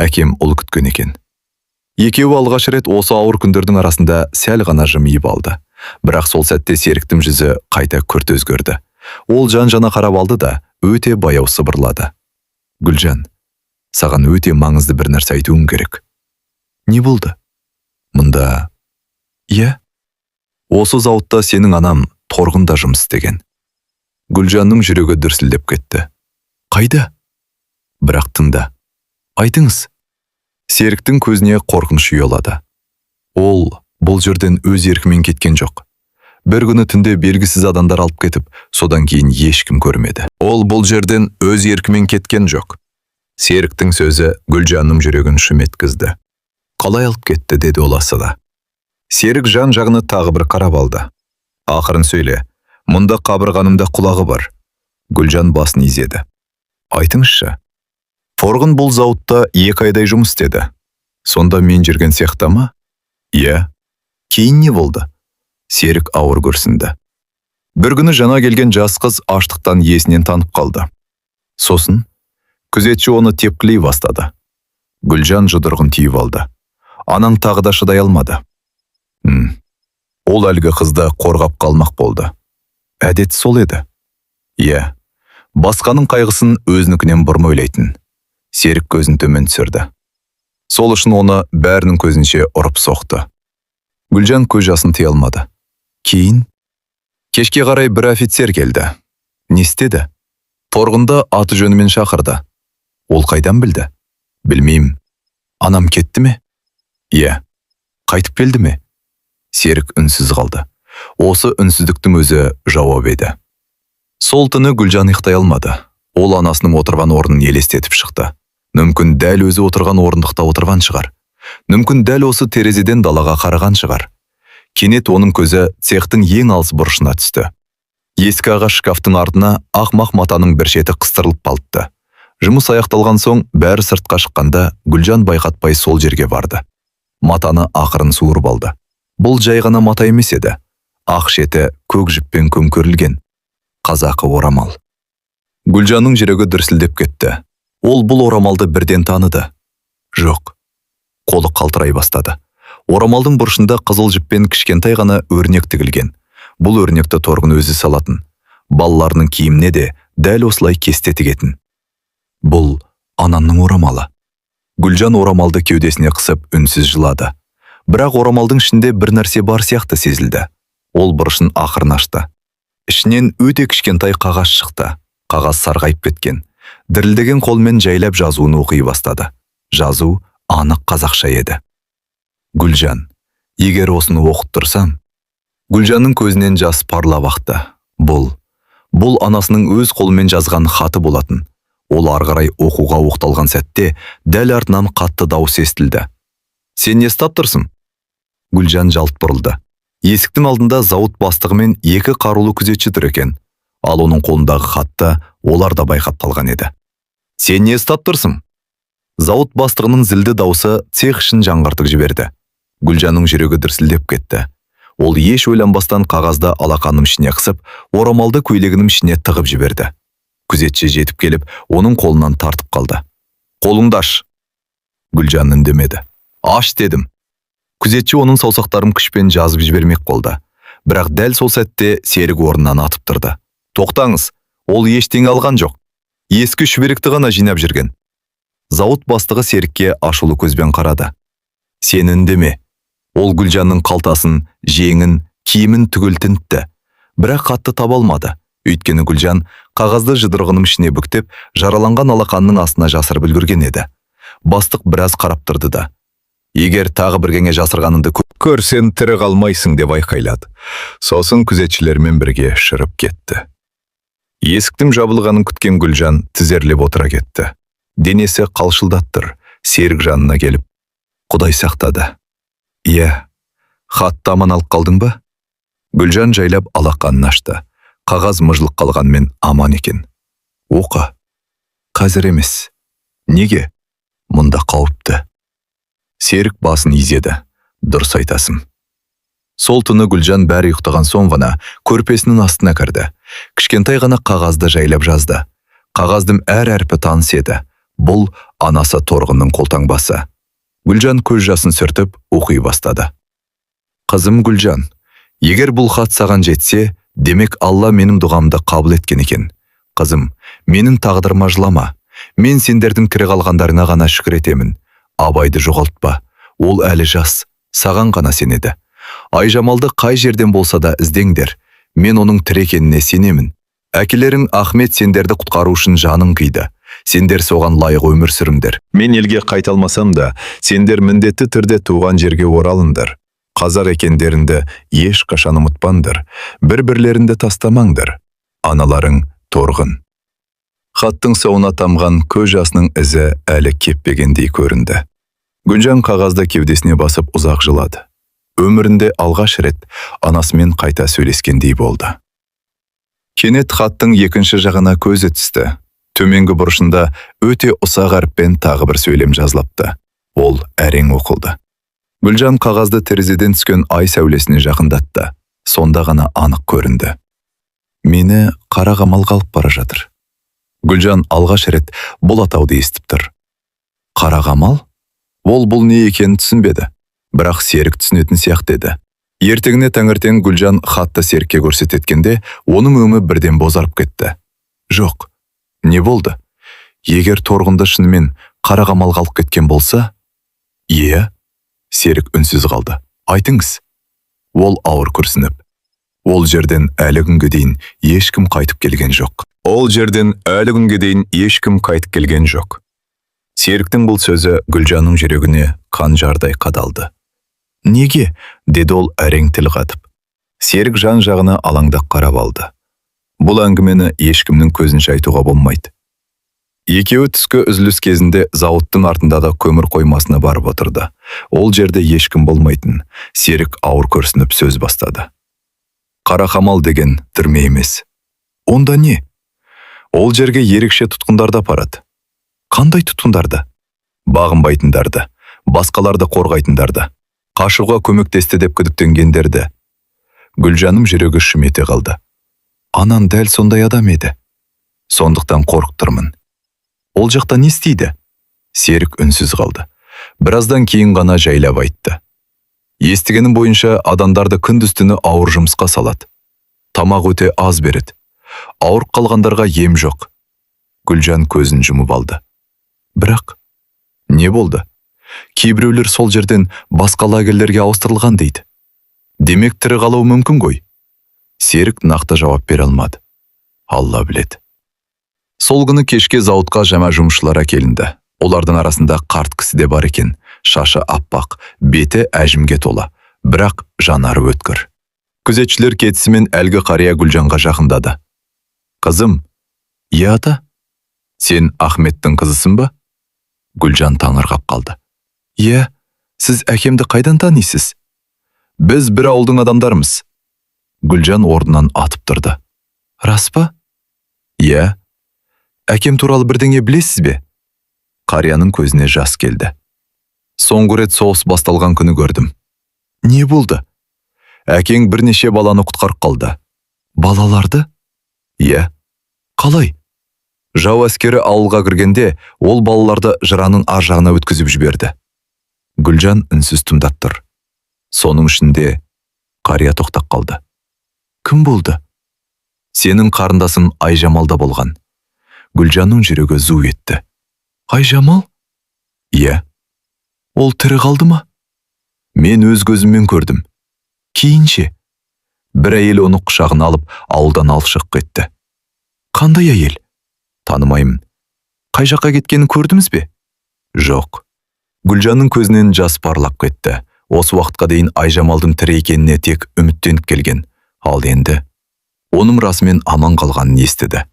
Әкем ұл күткен екен. Екеуі алғаш рет осы ауыр күндердің арасында сәл ғана жымиып алды. Бірақ сол сәтте Серіктің жүзі қайта күрт өзгерді. Ол жан-жана қарап алды да өте баяу сыбырлады. Гүлжан, саған өте маңызды бір нәрсе айтуым керек. Не болды? Мұнда... Иә? Осы зауытта сенің анам торғын да жұмыс істеген. Гүлжанның жүрегі дүрсілдеп кетті. Қайда? Бірақ тыңда. Айтыңыз. Серіктің көзіне қорқыныш ұялады. Ол бұл жерден өз еркімен кеткен жоқ. Бір күні түнде белгісіз адамдар алып кетіп, содан кейін ешкім көрмеді. Ол бұл жерден өз еркімен кеткен жоқ. Серіктің сөзі Гүлжанның жүрегін шым еткізді. Қалай алып кетті, деді ол асыға. Серік жан-жағына тағы бір қарап алды. Ақырын сөйле, мұнда қабырғанымда құлағы бар. Гүлжан басын изеді. Айтыңызшы. Торғын бұл зауытта 2 айдай жұмыс істеді. Сонда мен жүрген цехта ма? Иә. Кейін не болды? Серік ауыр күрсінді. Бір күні жаңа келген жас қыз аштықтан есінен танып қалды. Сосын күзетші оны тепкілей бастады. Гүлжан жұдырығын түйіп алды. Анаң тағы да шыдай алмады. Ол әлгі қызды қорғап қалмақ болды. Әдет сол еді. Иә. Басқаның қайғысын өзінікінен бұрын ойлайтын. Серік көзін төмен түсірді. Сол үшін оны бәрінің көзінше ұрып соқты. Гүлжан көз жасын тыя алмады. Кейін кешке қарай бір офицер келді. Не істеді? Торғынды аты жөнімен шақырды. Ол қайдан білді? Білмеймін. Анам кетті ме? Иә. Қайтып келді ме? Серік үнсіз қалды. Осы үнсіздіктің өзі жауап еді. Сол түні Гүлжан ұйықтай алмады. Ол анасының отырған орнын елестетіп шықты. Мүмкін дәл өзі отырған орындықта отырған шығар. Мүмкін дәл осы терезеден далаға қараған шығар. Кенет оның көзі цехтың ең алыс бұрышына түсті. Ескі ағаш шкафтың артына ақмақ матаның бір шеті қыстырылып қалыпты. Жұмыс аяқталған соң бәрі сыртқа шыққанда Гүлжан байқатпай сол жерге барды. Матаны ақырын суырып алды. Бұл жай ғана мата емес еді. Ақ шеті көк жіппен көмкерілген. Қазақы орамал. Гүлжанның жүрегі дүрсілдеп кетті. Ол бұл орамалды бірден таныды. Жоқ. Қолы қалтырай бастады. Орамалдың бұрышында қызыл жіппен кішкентай ғана өрнек тігілген. Бұл өрнекті Торғын өзі салатын. Балаларының киіміне де дәл осылай кесте тігетін. Бұл анамның орамалы. Гүлжан орамалды кеудесіне қысып үнсіз жылады. Бірақ орамалдың ішінде бір нәрсе бар сияқты сезілді. Ол бұрышын ақырын ашты. Ішінен өте кішкентай қағаз шықты. Қағаз сарғайып кеткен. Дірілдеген қолмен жайлап жазуын оқи бастады. Жазу анық қазақша еді. Гүлжан, егер осыны оқып тұрсам, Гүлжанның көзінен жас парлап ақты. Бұл анасының өз қолымен жазған хаты болатын. Ол арғарай оқуға оқталған сәтте дәл артынан қатты дауыс естілді. Сен не істеп тұрсың? Гүлжан жалт бұрылды. Есіктің алдында зауыт бастығы мен 2 қарулы күзетші тұр екен. Ал оның қолындағы хатты олар да байқап қалған еді. Сен не істеп тұрсың? Зауыт бастығының зілді даусы цех ішін жаңғыртып жіберді. Гүлжанның жүрегі дүрсілдеп кетті. Ол еш ойланбастан қағазды алақанының ішіне қысып, орамалды көйлегінің ішіне тығып жіберді. Күзетші жетіп келіп, оның қолынан тартып қалды. Қолыңды аш. Гүлжан үндемеді. Аш дедім. Күзетші оның саусақтарын күшпен жазып жібермек болды. Бірақ дәл сол сәтте Серік орнынан атып тұрды. Тоқтаңыз, ол ештеңе алған жоқ. Ескі шүберекті ғана жинап жүрген. Зауыт бастығы Серікке ашулы көзбен қарады. Сен үндеме. Ол Гүлжанның қалтасын, жеңін, киімін түгел тінтті. Бірақ хатты таба алмады. Өйткені Гүлжан қағазды жұдырығының ішіне бүктеп, жараланған алақанның астына жасырып үлгерген еді. Бастық біраз қарап тұрды да. Егер тағы біргеңе жасырғаныңды көрсең тірі қалмайсың деп айқайлады. Сосын күзетшілермен бірге шырып кетті. Есіктің жабылғанын күткен Гүлжан тізерлеп отыра кетті. Денесі қалшылдап тұр. Серік жанына келіп, Құдай сақтады. Иә, хатты аман алып қалдың ба? Гүлжан жайлап алақанын ашты. Қағаз мыжылып қалғанмен аман екен. Оқы. Қазір емес. Неге? Мұнда қауіпті. Серік басын изеді. Дұрыс айтасың. Сол түні Гүлжан бәрі ұйықтаған соң ғана көрпесінің астына кірді. Кішкентай ғана қағазды жайлап жазды. Қағаздың әр әрпі таныс еді. Бұл анасы Торғынның қолтаңбасы. Гүлжан көз жасын сүртіп оқи бастады. Қызым Гүлжан, егер бұл хат саған жетсе, демек Алла менің дұғамды қабыл еткен екен. Қызым, менің тағдырыма жылама. Мен сендердің кіре қалғандарына ғана шүкір етемін. Абайды жоғалтпа. Ол әлі жас, саған ғана сенеді. Айжамалды қай жерден болса да іздеңдер. Мен оның тірі екеніне сенемін. Әкелерің Ахмет сендерді құтқару үшін жанын қиды. Сендер соған лайық өмір сүріңдер. Мен елге қайталмасам да, сендер міндетті түрде туған жерге оралыңдар. Қазақ екендеріңді еш қашан ұмытпаңдар. Бір-бірлеріңді тастамаңдар. Аналарың Торғын. Хаттың соңына тамған көз жасының ізі әлі кеппегендей көрінді. Гүлжан қағазды кеудесіне басып ұзақ жылады. Өмірінде алғаш рет анасымен қайта сөйлескендей болды. Кенет хаттың екінші жағына көзі түсті. Төменгі бұрышында өте ұсақ әріппен тағы бір сөйлем жазылыпты. Ол әрең оқылды. Гүлжан қағазды терезеден түскен ай сәулесіне жақындатты. Сонда ғана анық көрінді. Мені қара қамал қалып бара жатыр. Гүлжан алғаш рет бұл атауды естіп тұр. Қара қамал? Ол бұл не екенін түсінбеді. Бірақ Серік түсінетін сияқты еді. Ертеңіне таңертең Гүлжан хатты Серікке көрсеткенде, оның өңі бірден бозарып кетті. Жоқ, не болды? Егер Торғынды шынымен қара қамал қалып кеткен болса? Иә, Серік үнсіз қалды. Айтыңыз. Ол ауыр күрсініп. Ол жерден әлі күнге дейін ешкім қайтып келген жоқ. Серіктің бұл сөзі Гүлжанның жүрегіне қанжардай қадалды. Неге? Деді ол әрең тіл қатып. Серік жан жағына алаңдап қарап алды. Бұл әңгімені ешкімнің көзінше айтуға болмайды. Екеуі түскі үзіліс кезінде зауыттың артында да көмір қоймасына барып отырды. Ол жерде ешкім болмайтын. Серік ауыр күрсініп сөз бастады. Қара қамал деген түрме емес. Онда не? Ол жерге ерекше тұтқындарды апарады. Қандай тұтқындарды? Бағынбайтындарды, басқаларды қорғайтындарды, қашуға көмектесті деп күдіктенгендерді. Гүлжаным жүрегі шым ете қалды. Анан дәл сондай адам еді. Сондықтан қорықтырмын. Ол жақта не істейді? Серік үнсіз қалды. Біраздан кейін ғана жайлап айтты. Естігенім бойынша адамдарды күндіз-түні ауыр жұмысқа салады. Тамақ өте аз береді. Ауырып қалғандарға ем жоқ. Гүлжан көзін жұмып алды. Бірақ не болды? Кейбіреулер сол жерден басқа лагерлерге ауыстырылған дейді. Демек тірі қалуы мүмкін ғой? Серік нақты жауап бере алмады. Алла біледі. Сол күні кешке зауытқа жаңа жұмысшылар әкелінді. Олардың арасында қарт кісі де бар екен. Шашы аппақ, беті әжімге толы, бірақ жанары өткір. Күзетшілер кетісімен әлгі қария Гүлжанға жақындады. Қызым, иә ата? Сен Ахметтің қызысың ба? Гүлжан таңырқап қалды. Иә, сіз әкемді қайдан танисыз? Біз бір ауылдың адамдарымыз. Гүлжан орнынан атып тұрды. Рас па? Иә. Әкем туралы бірдеңе білесіз бе? Қарияның көзіне жас келді. Соңғы рет соғыс басталған күні көрдім. Не болды? Әкең бірнеше баланы құтқарып қалды. Балаларды? Иә. Қалай? Жау әскері ауылға кіргенде, ол балаларды жыраның ар жағына өткізіп жіберді. Гүлжан үнсіз тыңдап тұр. Соның ішінде қария тоқтап қалды. Кім болды? Сенің қарындасың Айжамалда болған. Гүлжанның жүрегі зу етті. Айжамал? Иә. Ол тірі қалды ма? Мен өз көзіммен көрдім. Кейінше бір әйел оны құшағына алып, ауылдан алып шығып кетті. Қандай әйел? Танымаймын. Қай жаққа кеткенін көрдіңіз бе? Жоқ. Гүлжанның көзінен жас парлап кетті. Осы уақытқа дейін Айжамалдың тірі екеніне тек үміттеніп келген. Ал енді оның расымен аман қалғанын естіді.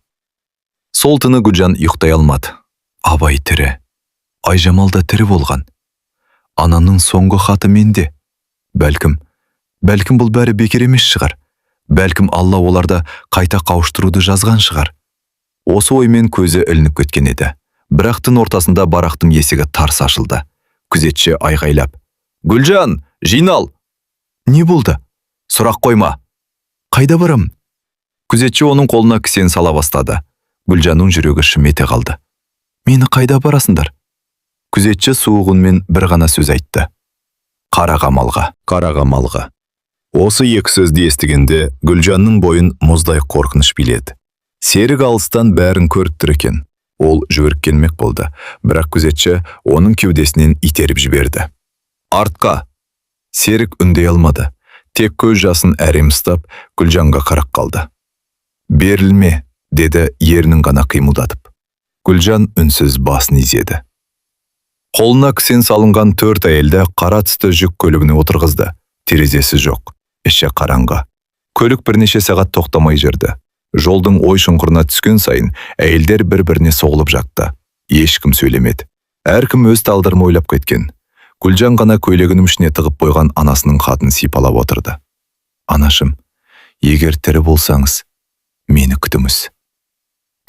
Сол түні Гүлжан ұйықтай алмады. Абай тірі. Айжамал да тірі болған. Ананың соңғы хаты менде. Бәлкім бұл бәрі бекер емес шығар. Бәлкім Алла оларды қайта қауыштыруды жазған шығар. Осы оймен көзі ілініп кеткен еді. Бірақ түн ортасында барақтың есігі тарс ашылды. Күзетші айғайлап. Гүлжан, жинал! Не болды? Сұрақ қойма. Қайда барам? Күзетші оның қолына кісен сала бастады. Гүлжанның жүрегі шым ете қалды. Мені қайда барасыңдар? Күзетші суық үнмен бір ғана сөз айтты. Қара қамалға. Осы екі сөзді естігенде Гүлжанның бойын мұздай қорқыныш биледі. Серік алыстан бәрін көріп тұр екен. Ол жүгіріп келмек болды, бірақ күзетші оның кеудесінен итеріп жіберді. Артқа! Серік үндей алмады. Тек көз жасын әрем ұстап, Гүлжанға қарап қалды. «Берілме», деді ернін ғана қимылдатып. Гүлжан үнсіз басын изеді. Қолына кісен салынған 4 әйелді қара түсті жүк көлігіне отырғызды. Терезесі жоқ, іші қараңғы. Көлік бірнеше сағат тоқтамай жүрді. Жолдың ой шұңқырына түскен сайын әйелдер бір-біріне соғылып жатты. Ешкім сөйлемеді. Әркім өз талдырын ойлап кеткен. Гүлжан ғана көйлегінің ішіне тығып қойған анасының хатын сипалап отырды. «Анашым, егер тірі болсаңыз, мені күтіңіз».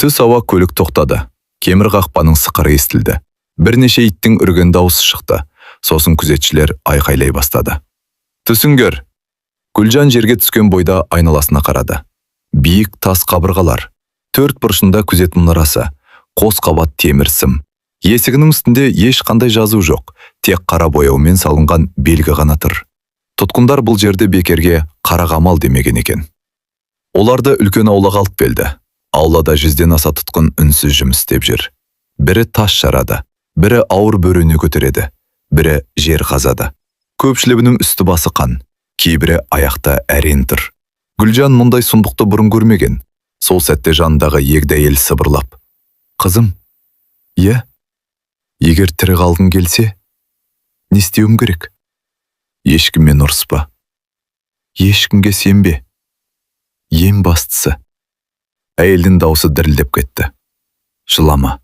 Түс ауа көлік тоқтады. Кемір қақпаның сықыры естілді. Бірнеше иттің үрген дауысы шықты. Сосын күзетшілер айқайлай бастады. «Түсіңдер!» Гүлжан жерге түскен бойда айналасына қарады. Биік тас қабырғалар, 4 бұрышында күзет мұнарасы, қос қабат темір сым. Есігінің үстінде ешқандай жазу жоқ, тек қара бояумен салынған белгі ғана тұр. Тұтқындар бұл жерде бекерге қара қамал демеген екен. Оларды үлкен аулаға алып келді. Аулада 100-ден аса тұтқын үнсіз жұмыс істеп жүр. Бірі тас жарады, бірі ауыр бөрені көтереді, бірі жер қазады. Көпшілігінің үсті басы қан, кейбірі аяқта әрең тұр. Гүлжан мұндай сұмдықты бұрын көрмеген. Сол сәтте жанындағы егде әйел сыбырлап: «Қызым, иә? Егер тірі қалғың келсе, не істеуім керек? Ешкіммен ұрыспа. Ешкімге сенбе. Ең бастысы». Әйелдің даусы дірілдеп кетті. «Жылама».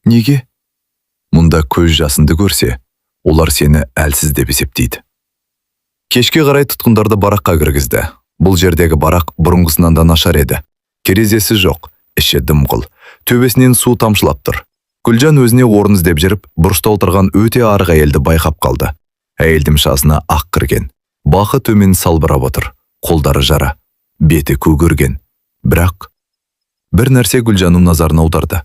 «Неге?» «Мұнда көз жасынды көрсе, олар сені әлсіз деп есептейді». Кешке қарай тұтқындарды бараққа кіргізді. Бұл жердегі барақ бұрынғысынан да нашар еді. Терезесі жоқ, іші дымқыл, төбесінен су тамшылап тұр. Гүлжан өзіне орын іздеп жүріп, бұрышта отырған өте арық әйелді байқап қалды. Әйелдің шасына ақ кірген, бақы төмен салбырап отыр, қолдары жара, беті көгерген. Бірақ бір нәрсе Гүлжанның назарын аударды.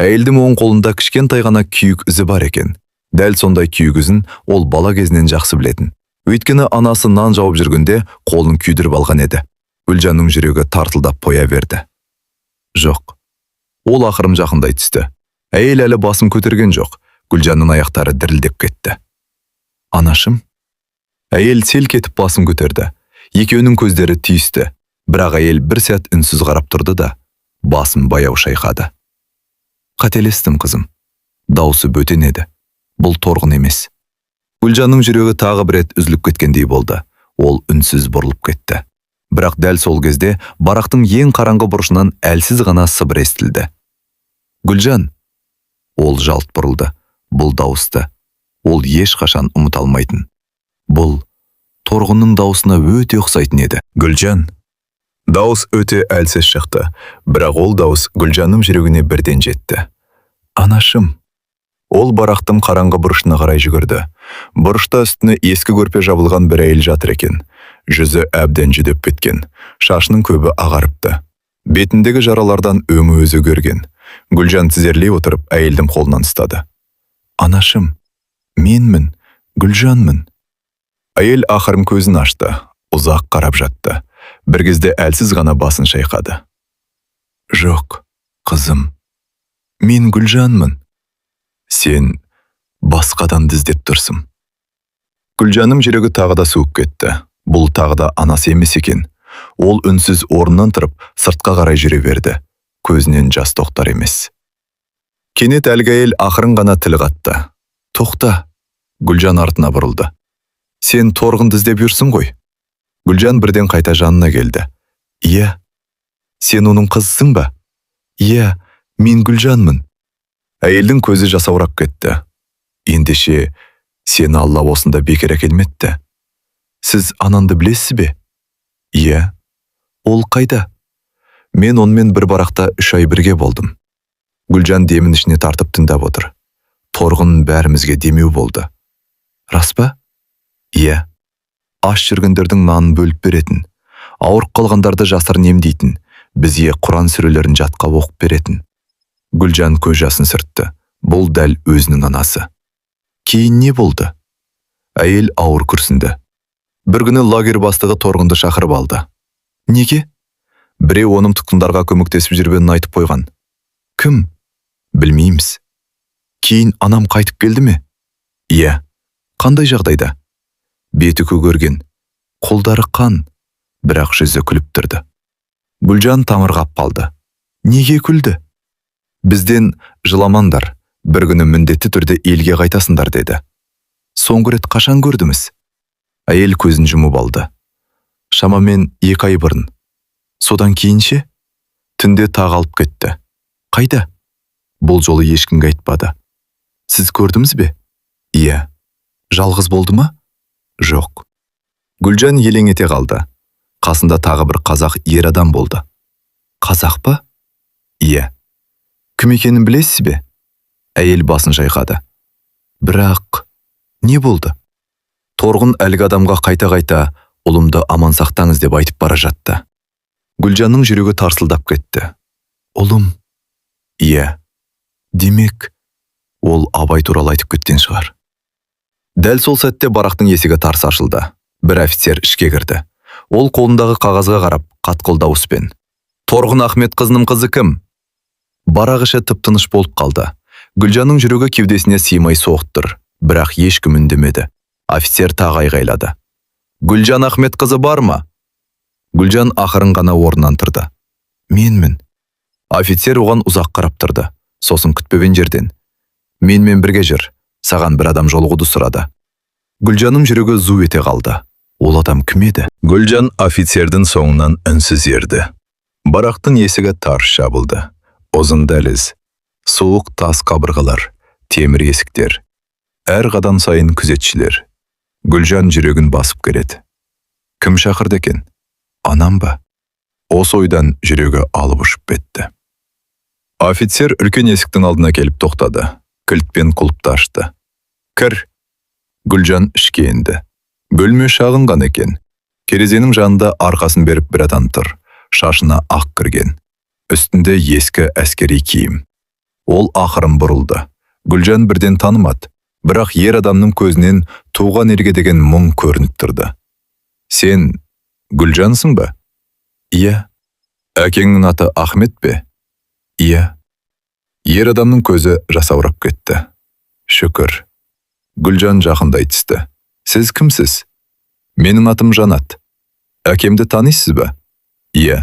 Әйелдің оң қолында кішкентай ғана күйік ізі бар екен. Дәл сондай күйік ізін ол бала кезінен жақсы білетін. Өйткені анасы нан жауып жүргенде қолын күйдіріп алған еді. Гүлжанның жүрегі тартылдап қоя берді. Жоқ. Ол ақырым жақындай түсті. Әйел әлі басын көтерген жоқ. Гүлжанның аяқтары дірілдеп кетті. «Анашым?» Әйел селк етіп басын көтерді. Екеуінің көздері түйісті. Бірақ әйел бір сәт үнсіз қарап тұрды да, басын баяу шайқады. «Қателестім, қызым. Даусы бөтен еді. Бұл торғын емес». Гүлжанның жүрегі тағы бір рет үзіліп кеткендей болды. Ол үнсіз бұрылып кетті. Бірақ дәл сол кезде барақтың ең қараңғы бұрышынан әлсіз ғана сыбыр естілді. «Гүлжан!» Ол жалт бұрылды. Бұл дауысты ол ешқашан ұмыта алмайтын. Бұл торғынның дауысына өте ұқсайтын еді. «Гүлжан!» Дауыс өте әлсіз шықты, бірақ ол дауыс Гүлжанның жүрегіне бірден жетті. «Анашым!» Ол барақтың қараңғы бұрышына қарай жүгірді. Бұрышта үстіне ескі көрпе жабылған бір әйел жатыр екен. Жүзі әбден жүдеп кеткен, шашының көбі ағарыпты. Бетіндегі жаралардан өңі өзі көрген. Гүлжан тізерлей отырып әйелдің қолынан ұстады. «Анашым, менмін, Гүлжанмын». Әйел ақырым көзін ашты, ұзақ қарап жатты. Бір кезде әлсіз ғана басын шайқады. «Жоқ, қызым, мен Гүлжанмын. Сен басқадан іздеп тұрсың». Гүлжанның жүрегі тағы да суып кетті. Бұл тағы да анасы емес екен. Ол үнсіз орнынан тұрып, сыртқа қарай жүре берді. Көзінен жас тоқтар емес. Кенет әлгі әйел ақырын ғана тіл қатты. «Тоқта!» Гүлжан артына бұрылды. «Сен торғынды іздеп жүрсің ғой?» Гүлжан бірден қайта жанына келді. «Иә». «Сен оның қызысың ба?» «Иә, мен Гүлжанмын». Әйелдің көзі жасаурап кетті. «Ендеше, сені Алла осында бекер әкелмепті. Сіз ананды білесіз бе?» «Иә». «Ол қайда?» «Мен онымен бір барақта 3 ай бірге болдым». Гүлжан демін ішіне тартып тыңдап отыр. Торғын бәрімізге демеу болды. «Рас па?» «Иә». «Аш жүргендердің нанын бөліп беретін, ауырып қалғандарды жасырын емдейтін, бізге Құран сүрелерін жатқа оқып беретін». Гүлжан көз жасын сүртті. Бұл дәл өзінің анасы. «Кейін не болды?» Әйел ауыр күрсінді. Бір күні лагерь бастығы торғынды шақырып алды. «Неге?» «Біреу оның тұтқындарға көмектесіп жүргенін айтып қойған». «Кім?» «Білмейміз». «Кейін анам қайтып келді ме?» «Иә». «Қандай жағдайда?» «Беті көгерген, Қолдары қан, бірақ жүзі күліп тұрды. Гүлжан таңырқап қалды. Неге күлді? Бізден жыламаңдар, бір күні міндетті түрде елге қайтасыңдар деді. Соңғы рет қашан көрдіңіз? Әйел көзін жұмып алды. Шамамен 2 ай бұрын. Содан кейінше? Түнде тағы алып кетті. Қайда? Бұл жолы ешкімге айтпады. Сіз көрдіңіз бе? Иә. Жалғыз болды ма? Жоқ. Гүлжан елең ете қалды. Қасында тағы бір қазақ ер адам болды. Қазақ па? Иә. Кім екенін білесіз бе? Әйел басын шайқады. Бірақ не болды? Торғын әлгі адамға қайта-қайта ұлымды аман сақтаңыз деп айтып бара жатты. Гүлжанның жүрегі тарсылдап кетті. Ұлым? Иә. Демек, ол Абай туралы айтып кеткен шығар. Дәл сол сәтте барақтың есігі тарс ашылды. Бір офицер ішке кірді. Ол қолындағы қағазға қарап, қатқыл дауыспен: Торғын Ахмет қызының қызы кім? Барақ іші тып-тыныш болып қалды. Гүлжанның жүрегі кеудесіне сыймай соғып тұр, бірақ ешкім үндемеді. Офицер тағы айғайлады: Гүлжан Ахмет қызы бар ма? Гүлжан ақырын ғана орнынан тұрды. Менмін. Офицер оған ұзақ қарап тұрды. Сосын күтпеген жерден: Менімен бірге жүр, саған бір адам жолығуды сұрады. Гүлжанның жүрегі зу ете қалды. Ол адам кім еді? Гүлжан офицердің соңынан үнсіз ерді. Барақтың есігі тарс жабылды. Ұзын дәліз, суық тас қабырғалар, темір есіктер. Әр қадам сайын күзетшілер. Гүлжан жүрегін басып келеді. Кім шақырды екен? Анам ба? Осы ойдан жүрегі алып ұшып кетті. Офицер үлкен есіктің алдына келіп тоқтады. Кілтпен құлыпты ашты. Кір. Гүлжан ішке енді. Бөлме шағын ғана екен. Терезенің жанында арқасын беріп бір адам тұр. Шашына ақ кірген. Үстінде ескі әскери киім. Ол ақырын бұрылды. Гүлжан бірден танымады. Бірақ ер адамның көзінен туған ерге деген мұң көрініп тұрды. Сен Гүлжансың ба? Иә. Әкеңнің аты Ахмет пе? Иә. Ер адамның көзі жасаурап кетті. Шүкір. Гүлжан жақындай түсті. Сіз кімсіз? Менің атым Жанат. Әкемді танисыз ба? Иә.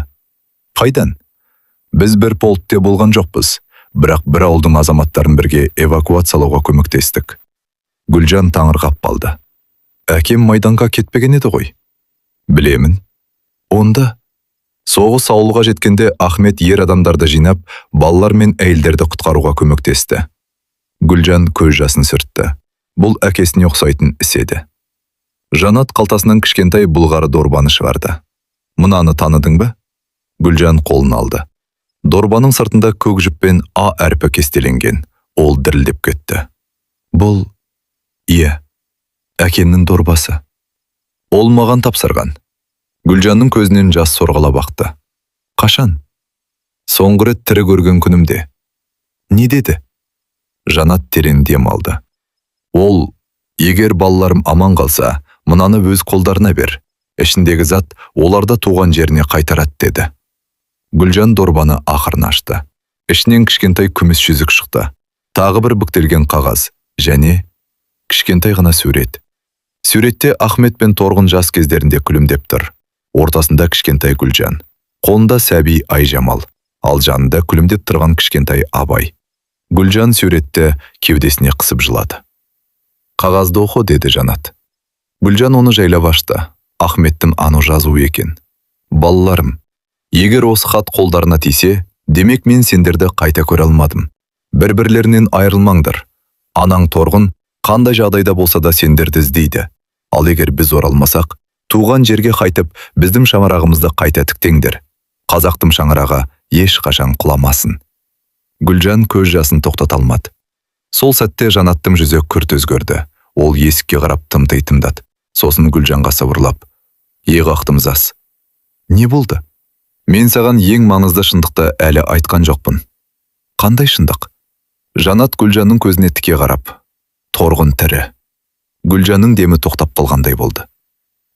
Қайдан? Біз бір полкте болған жоқпыз, бірақ бір ауылдың азаматтарын бірге эвакуациялауға көмектестік. Гүлжан таңырқап қалды. Әкем майданға кетпеген еді ғой. Білемін. Онда соғыс ауылға жеткенде Ахмет ер адамдарды жинап, балалар мен әйелдерді құтқаруға көмектесті. Гүлжан көз жасын сүртті. Бұл әкесіне ұқсайтын іс еді. Жанат қалтасынан кішкентай бұлғары дорбаны шығарды. Мынаны таныдың ба? Гүлжан қолын алды. Дорбаның сыртында көк жіппен А әрпі кестеленген. Ол дірілдеп кетті. Бұл... Иә, әкемнің дорбасы. Ол маған тапсырған. Гүлжанның көзінен жас сорғалап ақты. Қашан? Соңғы рет тірі көрген күнімде. Не деді? Жанат терең дем алды. Ол, егер балаларым аман қалса, мынаны өз қолдарына бер. Ішіндегі зат оларды туған жеріне қайтарады деді. Гүлжан дорбаны ақырын ашты. Ішінен кішкентай күміс жүзік шықты. Тағы бір бүктелген қағаз және кішкентай ғана сурет. Суретте Ахмет пен Торғын жас кездерінде күлімдеп тұр. Ортасында кішкентай Гүлжан. Қолында сәби Айжамал. Ал жанында күлімдеп тұрған кішкентай Абай. Гүлжан суретті кеудесіне қысып жылады. Қағазды оқы, деді Жанат. Гүлжан оны жайлап ашты. Ахметтің аны жазуы екен. Балаларым, егер осы хат қолдарына тисе, демек мен сендерді қайта көре алмадым. Бір-бірлерінен айырылмаңдар. Анаң Торғын қандай жағдайда болса да сендерді іздейді. Ал егер біз оралмасақ, туған жерге қайтып, біздің шаңырағымызды қайта тіктеңдер. Қазақтың шаңырағы еш қашан құламасын. Гүлжан көз жасын тоқтата алмады. Сол сәтте Жанаттың жүзі күрт өзгерді. Ол есікке қарап тымтай тыңдады. Сосын Гүлжанға сыбырлап: Ағақтымыз. Не болды? Мен саған ең маңызды шындықты әлі айтқан жоқпын. Қандай шындық? Жанат Гүлжанның көзіне тіке қарап: Торғын тірі. Гүлжанның демі тоқтап қалғандай болды.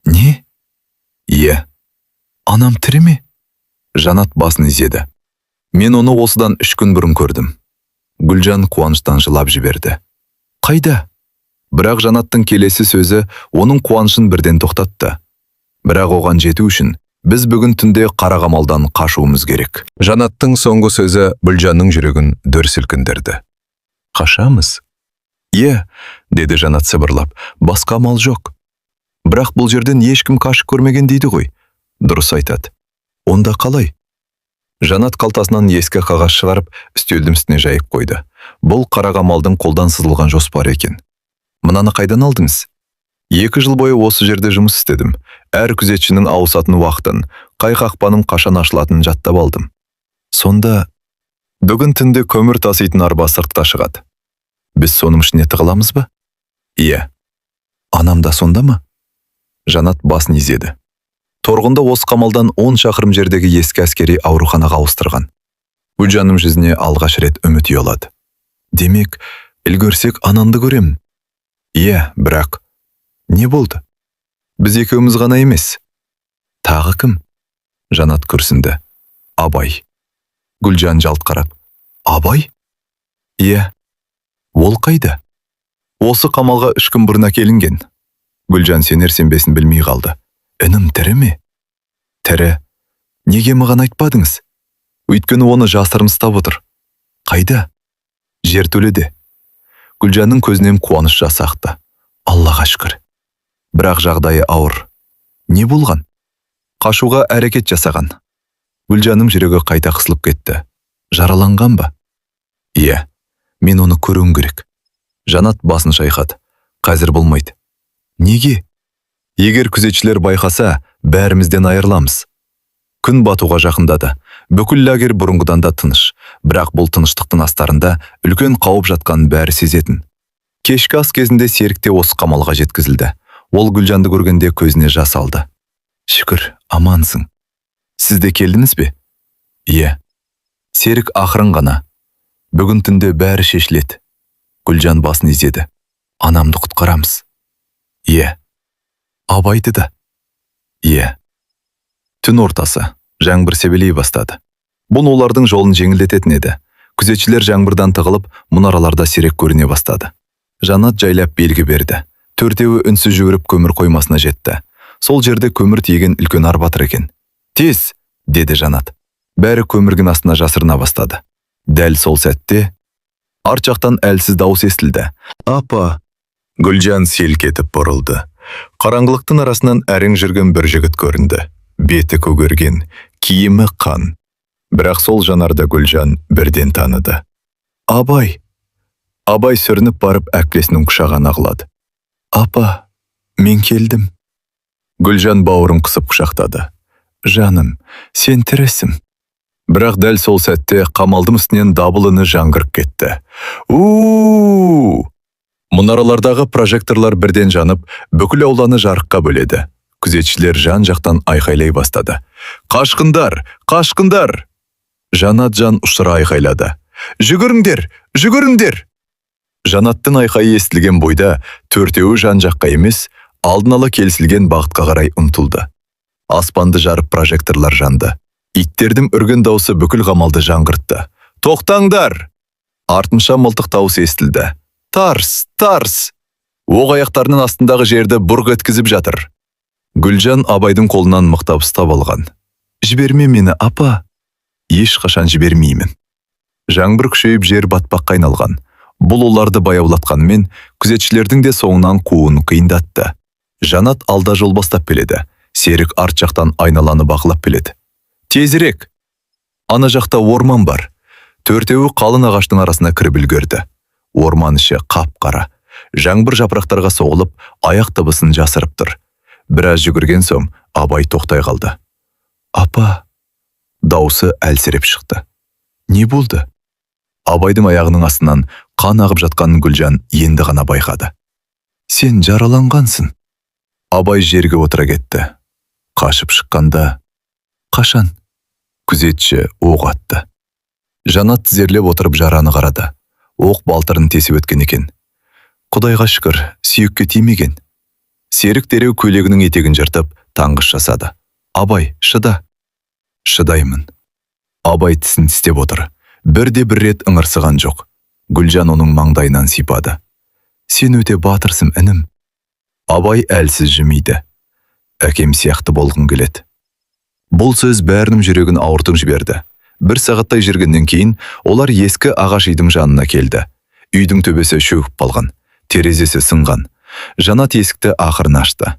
Не? Иә. Анам тірі ме? Жанат басын изеді. Мен оны осыдан 3 күн бұрын көрдім. Гүлжан қуаныштан жылап жіберді. Қайда? Бірақ Жанаттың келесі сөзі оның қуанышын бірден тоқтатты. Бірақ оған жету үшін біз бүгін түнде қарақамалдан қашуымыз керек. Жанаттың соңғы сөзі Гүлжанның жүрегін дүр сілкіндірді. Қашамыз? Е, деді Жанат сыбырлап, басқа амал жоқ. Бірақ бұл жерден ешкім қашып көрмеген дейді ғой. Дұрыс айтады. Онда қалай? Жанат қалтасынан ескі қағаз шығарып, үстелдің үстіне жайып қойды. Бұл қарақамалдың қолдан сызылған жоспары екен. Мынаны қайдан алдыңыз? 2 жыл бойы осы жерде жұмыс істедім. Әр күзетшінің ауысатын уақытын, қай қақпаның қашан ашылатынын жаттап алдым. Сонда бүгін түнде көмір таситын арба сыртқа шығады. Біз соның ішіне тығыламыз ба? Иә. Анам да сонда ма? Жанат басын изеді. Торғында осы қамалдан 10 шақырым жердегі ескі әскери ауруханаға ауыстырған. Гүлжанның жүзіне алғаш рет үміт ұялады. Демек, үлгерсек анамды көрем. Иә, бірақ не болды? Біз екеуміз ғана емес. Тағы кім? Жанат күрсінді. Абай. Гүлжан жалт қарап. Абай? Иә. Ол қайда? Осы қамалға 3 күн бұрын әкелінген. Гүлжан сенер-сенбесін білмей қалды. Інім тірі ме? Тірі. Неге маған айтпадыңыз? Өйткені оны жасырын ұстап отыр. Қайда? Жертөледе. Гүлжанның көзінен қуаныш жасы ақты. Аллаға шүкір. Бірақ жағдайы ауыр. Не болған? Қашуға әрекет жасаған. Гүлжанның жүрегі қайта қысылып кетті. Жараланған ба? Иә. Мен оны көруім керек. Жанат басын шайқады. Қазір болмайды. Неге? Егер күзетшілер байқаса, бәрімізден айырыламыз. Күн батуға жақындады. Бүкіл лагер бұрынғыдан да тыныш. Бірақ бұл тыныштықтың астарында үлкен қауіп жатқанын бәрі сезетін. Кешкі ас кезінде Серік те осы қамалға жеткізілді. Ол Гүлжанды көргенде көзіне жас алды. Шүкір, амансың. Сіз де келдіңіз бе? Иә. Серік ақырын ғана. Бүгін түнде бәрі шешіледі. Гүлжан басын изеді. Анамды құтқарамыз. Иә. Абайды да. Иә. Түн ортасы. Жаңбыр себелей бастады. Бұл олардың жолын жеңілдететін еді. Күзетшілер жаңбырдан тығылып, мұнараларда сирек көріне бастады. Жанат жайлап белгі берді. Төртеуі үнсіз жүгіріп көмір қоймасына жетті. Сол жерде көмір тиеген үлкен арба тұр екен. Тез, деді Жанат. Бәрі көміргін астына жасырына бастады. Дәл сол сәтте арт жақтан әлсіз дауыс естілді. Апа! Гүлжан селк етіп бұрылды. Қараңғылықтың арасынан әрең жүрген бір жігіт көрінді. Беті көгерген, киімі қан. Бірақ сол жанарда Гүлжан бірден таныды. Абай! Абай сүрініп барып әпкесінің құшағына ағылады. Апа, мен келдім. Гүлжан бауырын қысып құшақтады. Жаным, сен тірісің. Бірақ дәл сол сәтте қамалдың үстінен дабыл үні жаңғырып кетті. У-у-у! Мұнаралардағы прожекторлар бірден жанып, бүкіл ауланы жарыққа бөледі. Күзетшілер жан-жақтан айқайлай бастады. Қашқындар! Қашқындар! Жанат жан ұшыра айқайлады. Жүгіріңдер! Жүгіріңдер! Жанаттың айқайы естілген бойда төртеуі жан-жаққа емес, алдын ала келісілген бағытқа қарай ұмтылды. Аспанды жарып прожекторлар жанды. Иттердің үрген даусы бүкіл қамалды жаңғыртты. Тоқтаңдар! Артынша мылтық даусы естілді. Тарс, тарс! Оқ аяқтарының астындағы жерді бұрқ еткізіп жатыр. Гүлжан Абайдың қолынан мықтап ұстап алған. Жіберме мені, апа. Ешқашан жібермеймін. Жаңбыр күшейіп жер батпаққа айналған. Бұл оларды баяулатқанмен, күзетшілердің де соңынан қуын қиындатты. Жанат алда жол бастап келеді. Серік арт жақтан айналаны бақылап келеді. Тезірек! Ана жақта орман бар. Төртеуі қалың ағаштың арасына кіріп үлгерді. Орман іші қап-қара. Жаңбыр жапырақтарға соғылып, аяқ дыбысын жасырып тұр. Біраз жүгірген соң Абай тоқтай қалды. Апа! Даусы әлсіреп шықты. Не болды? Абайдың аяғының астынан қан ағып жатқанын Гүлжан енді ғана байқады. Сен жараланғансың. Абай жерге отыра кетті. Қашып шыққанда... Қашан? Күзетші оқ атты. Жанат тізерлеп отырып жараны қарады. Оқ балтырын тесіп өткен екен. Құдайға шүкір, сүйекке тимеген. Серік дереу көйлегінің етегін жыртып, таңғыш жасады. Абай, шыда. Шыдаймын. Абай тісін тістеп отыр. Бірде-бір рет ыңырсыған жоқ. Гүлжан оның маңдайынан сипады. Сен өте батырсың, інім. Абай әлсіз жымиды. әкем сияқты болғым келеді. Бұл сөз бәрінің жүрегін ауыртып жіберді. Бір сағаттай жүргеннен кейін олар ескі ағаш үйдің жанына келді. Үйдің төбесі шөгіп қалған, терезесі сынған. Жанат есікті ақырын ашты.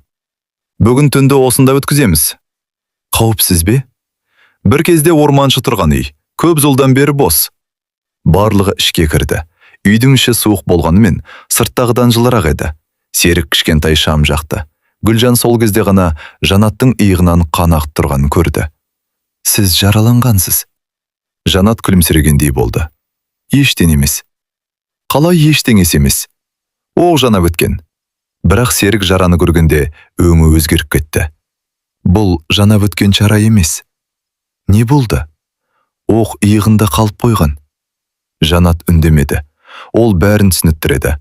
Бүгін түнді осында өткіземіз. Қауіпсіз бе? Бір кезде орманшы тұрған үй, көп жылдан бері бос. Барлығы ішке кірді. Үйдің іші суық болғанымен, сырттағыдан жылырақ еді. Серік кішкентай шам жақты. Гүлжан сол кезде ғана Жанаттың иығынан қан ағып тұрғанын көрді. Сіз жараланғансыз. Жанат күлімсірегендей болды. Ештеңе емес. Қалай ештеңесі емес? Оқ жанап өткен. Бірақ Серік жараны көргенде өңі өзгеріп кетті. Бұл жанап өткен шара емес. Не болды? Оқ иығында қалып қойған. Жанат үндемеді. Ол бәрін түсініктіреді.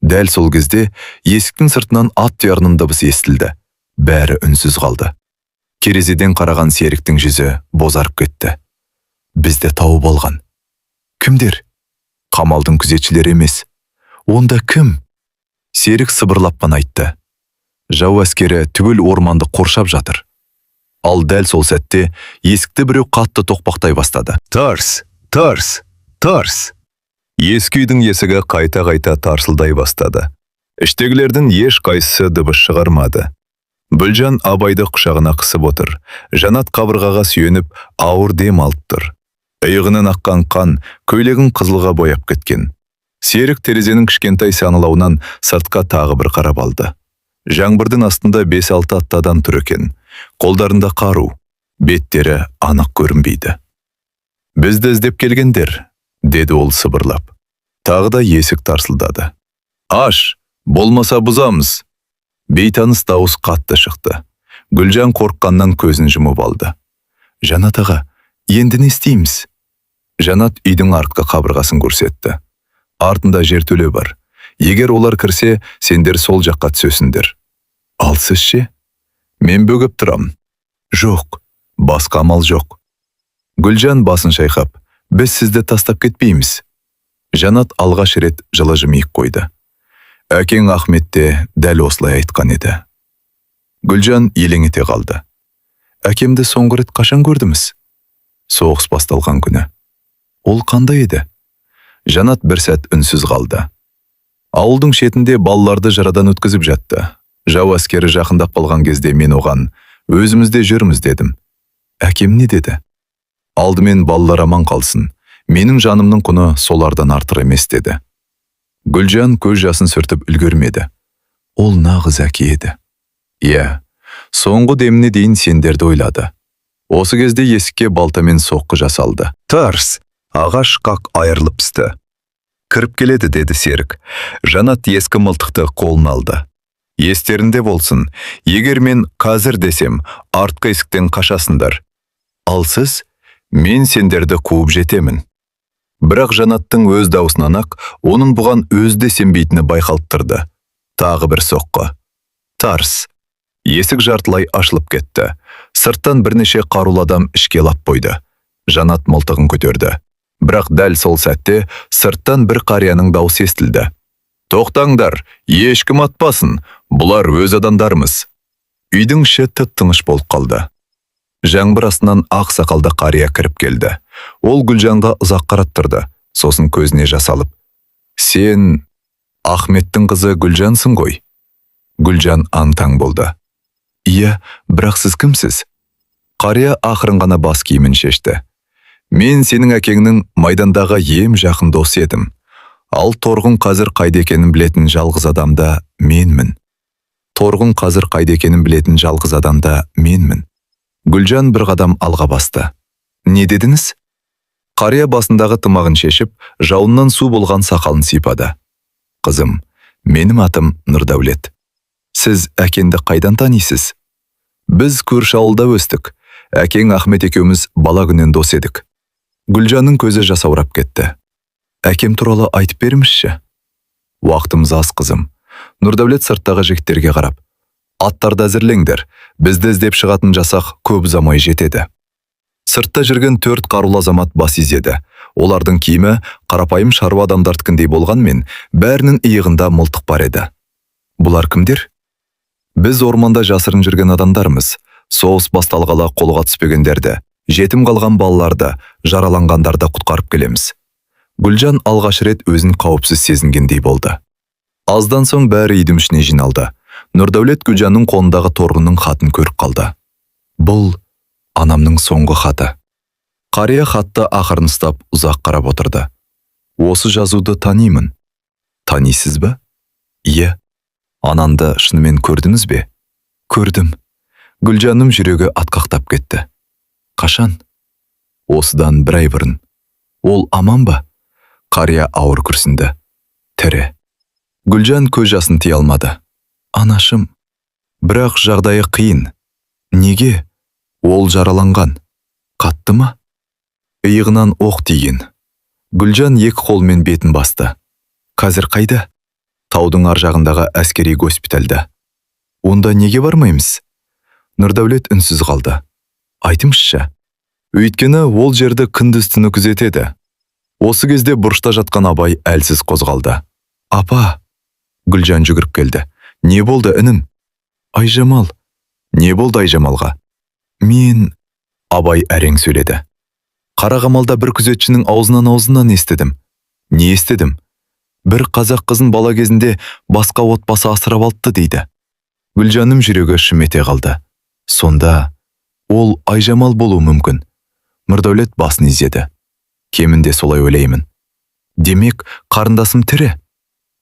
Дәл сол кезде есіктің сыртынан ат тұяғының дыбысы естілді. Бәрі үнсіз қалды. Терезеден қараған Серіктің жүзі бозарып кетті. Бізді тауып алған. Кімдер? Қамалдың күзетшілері емес. Онда кім? Серік сыбырлап қана айтты. Жау әскері түгел орманды қоршап жатыр. Ал дәл сол сәтте есікті біреу қатты тоқпақтай бастады. Тарс, тарс, тарс. Ескі үйдің есігі қайта-қайта тарсылдай бастады. Іштегілердің еш қайсысы дыбыс шығармады. Гүлжан Абайды құшағына қысып отыр. Жанат қабырғаға сүйеніп ауыр дем алып тұр. Иығынан аққан қан көйлегін қызылға бояп кеткен. Серік терезенің кішкентай саңылауынан сыртқа тағы бір қарап алды. Жаңбырдың астында 5-6 аттадан тұр екен. Қолдарында қару, беттері анық көрінбейді. Бізді іздеп келгендер, деді ол сыбырлап. Тағы да есік тарсылдады. Аш, болмаса бұзамыз. Бейтаныс дауыс қатты шықты. Гүлжан қорыққаннан көзін жұмып алды. Жанат аға, енді не істейміз? Жанат үйдің артқы қабырғасын көрсетті. Артында жертөле бар. Егер олар кірсе, сендер сол жаққа түсесіңдер. Ал сіз ше? Мен бөгіп тұрам. Жоқ, басқа амал жоқ. Гүлжан басын шайқап, біз сізді тастап кетпейміз. Жанат алғаш рет жылы жымиып қойды. Әкең Ахмет те дәл осылай айтқан еді. Гүлжан елең ете қалды. Әкемді соңғы рет қашан көрдіміз? Соғыс басталған күні. Ол қандай еді? Жанат бір сәт үнсіз қалды. Ауылдың шетінде балаларды жырадан өткізіп жатты. Жау әскері жақындап қалған кезде мен оған өзімізде жүрміз дедім. Әкем не деді? Алдымен балалар аман қалсын. Менің жанымның құны солардан артық емес деді. Гүлжан көз жасын сүртіп үлгермеді. Ол нағыз әке еді. Иә, соңғы деміне дейін сендерді ойлады. Осы кезде есікке балтамен соққы жасалды. Тарс, ағаш қақ айырылып пісті. Кіріп келеді, деді Серік. Жанат ескі мылтықты қолын алды. Естерінде болсын, егер мен қазір десем, артқы есіктен қашасыңдар. Ал сіз, мен сендерді қуып жетемін. Бірақ Жанаттың өз даусынан ақ, оның бұған өзде сенбейтіні байқалып тұрды. Тағы бір соққы. Тарс. Есік жартылай ашылып кетті. Сырттан бірнеше қарулы адам ішке лап қойды. Жанат мылтығын көтерді. Бірақ дәл сол сәтте сырттан бір қарияның даусы естілді. Тоқтаңдар, ешкім атпасын, бұлар өз адамдарымыз. Үйдің іші тып-тыныш болып қалды. Жаңбыр астынан ақ сақалды қария кіріп келді. Ол Гүлжанға ұзақ қарап тұрды, сосын көзіне жас алып. Сен Ахметтің қызы Гүлжансың ғой? Гүлжан аң-таң болды. Иә, бірақ сіз кімсіз? Қария ақырын ғана бас киімін шешті. Мен сенің әкеңнің майдандағы ем жақын досы едім. Ал Торғын қазір қайда екенін білетін жалғыз адамда менмін. Торғын қазір қайда екенін білетін жалғыз адамда менмін. Гүлжан бір қадам алға басты. Не дедіңіз? Қария басындағы тымағын шешіп, жауыннан су болған сақалын сипады. Қызым, менің атым Нұрдәулет. Сіз әкеңді қайдан танисыз? Біз көрші ауылда өстік. Әкең Ахмет екеуміз бала күннен дос едік. Гүлжанның көзі жасаурап кетті. Әкем туралы айтып беріңізші. Уақытымыз аз, қызым. Нұрдәулет сырттағы жігіттерге қарап. Аттарды әзірлеңдер, бізді іздеп шығатын жасақ көп ұзамай жетеді. Сыртта жүрген 4 қарулы азамат бас изеді. Олардың киімі қарапайым шаруа адамдардікіндей болғанмен, бәрінің иығында мылтық бар еді. Бұлар кімдер? Біз орманда жасырын жүрген адамдармыз. Соғыс басталғала қолға түспегендерді, жетім қалған балаларды, жараланғандарды құтқарып келеміз. Гүлжан алғаш рет өзін қауіпсіз сезінгендей болды. Аздан соң бәрі үйдің ішіне жиналды. Нұрдәулет Гүлжанның қолындағы торғынның хатын көріп қалды. Бұл анамның соңғы хаты. Қария хатты ақырын ұстап ұзақ қарап отырды. Осы жазуды танимын. Танисыз ба? Иә. Ананды шынымен көрдіңіз бе? Көрдім. Гүлжанның жүрегі атқақтап кетті. Қашан? Осыдан бір ай бұрын. Ол аман ба? Қария ауыр күрсінді. Тірі. Гүлжан көз жасын тия алмады. Анашым. Бірақ жағдайы қиын. Неге? Ол жараланған. Қатты ма? Иығынан оқ тиген. Гүлжан екі қолмен бетін басты. Қазір қайда? Таудың ар жағындағы әскери госпитальда. Онда неге бармаймыз? Нұрдәулет үнсіз қалды. Айтыңызшы. Өйткені ол жерді күндіз-түні күзетеді. Осы кезде бұрышта жатқан Абай әлсіз қозғалды. Апа! Гүлжан жүгіріп келді. Не болды, інім? Айжамал. Не болды Айжамалға? Мен... Абай әрең сөйледі. Қарағамалда бір күзетшінің аузынан естідім. Не естідім? Бір қазақ қызын бала кезінде басқа отбасы асырап алды дейді. Гүлжанның жүрегі шымете қалды. Сонда ол Айжамал болуы мүмкін. Нұрдәулет басын изеді. Кемінде солай ойлаймын. Демек, қарындасым тірі?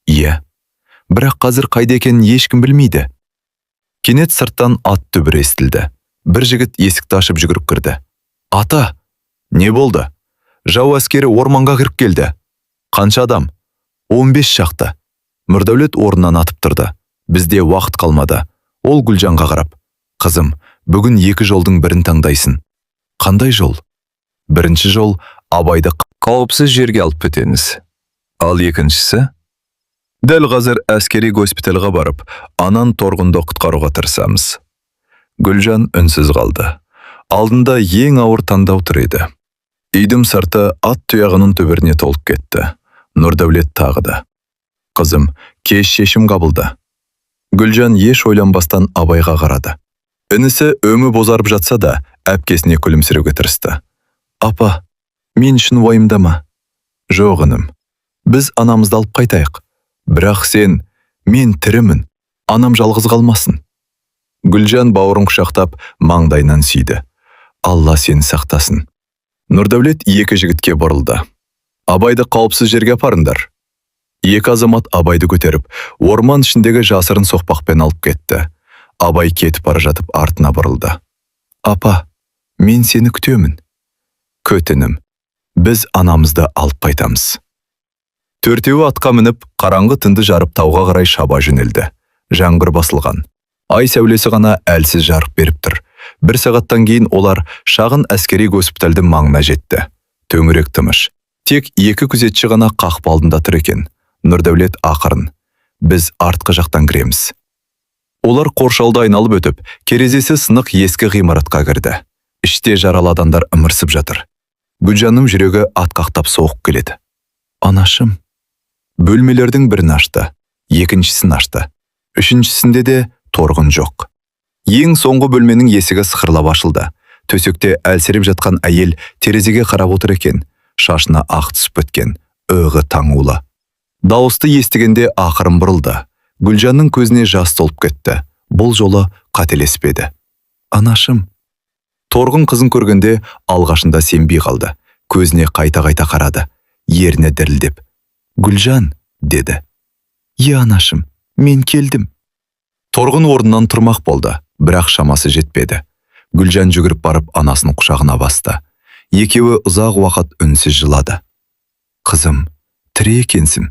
Иә. Бірақ қазір қайда екенін ешкім білмейді. Кенет сырттан ат дүбірі естілді. Бір жігіт есікті ашып жүгіріп кірді. Ата! Не болды? Жау әскері орманға кіріп келді. Қанша адам? 15 шақты. Нұрдәулет орнынан атып тұрды. Бізде уақыт қалмады. Ол Гүлжанға қарап. Қызым, бүгін екі жолдың бірін таңдайсың. Қандай жол? Бірінші жол Абайды қауіпсіз жерге алып кетеміз. Ал екіншісі? Дәл қазір әскери госпитальға барып, анан торғынды құтқаруға тырысамыз. Гүлжан үнсіз қалды. Алдында ең ауыр таңдау тұр еді. Үйдің сырты ат тұяғының төберіне толып кетті. Нұрдәулет тағыды. Қызым, кеш шешім қабылды. Гүлжан еш ойланбастан Абайға қарады. Інісі өңі бозарып жатса да, әпкесіне күлімсіреуге тырысты. Апа, мен үшін уайымдама. Жоқ, інім. Біз анамызды алып қайтайық. Бірақ сен, мен тірімін. Анам жалғыз қалмасын. Гүлжан бауырын құшақтап, маңдайынан сүйді. Алла сені сақтасын. Нұрдәулет екі жігітке бұрылды. Абайды қауіпсіз жерге апарыңдар. Екі азамат Абайды көтеріп, орман ішіндегі жасырын соқпақпен алып кетті. Абай кетіп бара жатып артына бұрылды. Апа, мен сені күтемін. Көтінім, біз анамызды алып қайтамыз. Төртеуі атқа мініп, қараңғы түнді жарып тауға қарай шаба жөнелді. Жаңбыр басылған. Ай сәулесі ғана әлсіз жарық беріп тұр. Бір сағаттан кейін олар шағын әскери госпитальдің маңына жетті. Төңірек тыныш. Тек екі күзетші ғана қақпа алдында тұр екен. Нұрдәулет ақырын. Біз артқы жақтан кіреміз. Олар қоршалды айналып өтіп, керезесі сынық ескі ғимаратқа кірді. Іште жаралы адамдар ымырсып жатыр. Гүлжанның жүрегі атқақтап соғып келеді. Анашым. Бөлмелердің бірін ашты, екіншісін ашты. Үшіншісінде де торғын жоқ. Ең соңғы бөлменің есігі сықырлап ашылды. Төсекте әлсіреп жатқан әйел терезеге қарап отыр екен. Шашына ақ түсіп біткен, өғы таңулы. Дауысты естігенде ақырын бұрылды. Гүлжанның көзіне жас толып кетті. Бұл жолы қателеспеді. Анашым. Торғын қызын көргенде алғашында сенбей қалды. Көзіне қайта-қайта қарады. Еріне дірілдеп. Гүлжан, деді. Е, анашым, мен келдім. Торғын орнынан тұрмақ болды, бірақ шамасы жетпеді. Гүлжан жүгіріп барып анасының құшағына басты. Екеуі ұзақ уақыт үнсіз жылады. Қызым, тірі екенсің.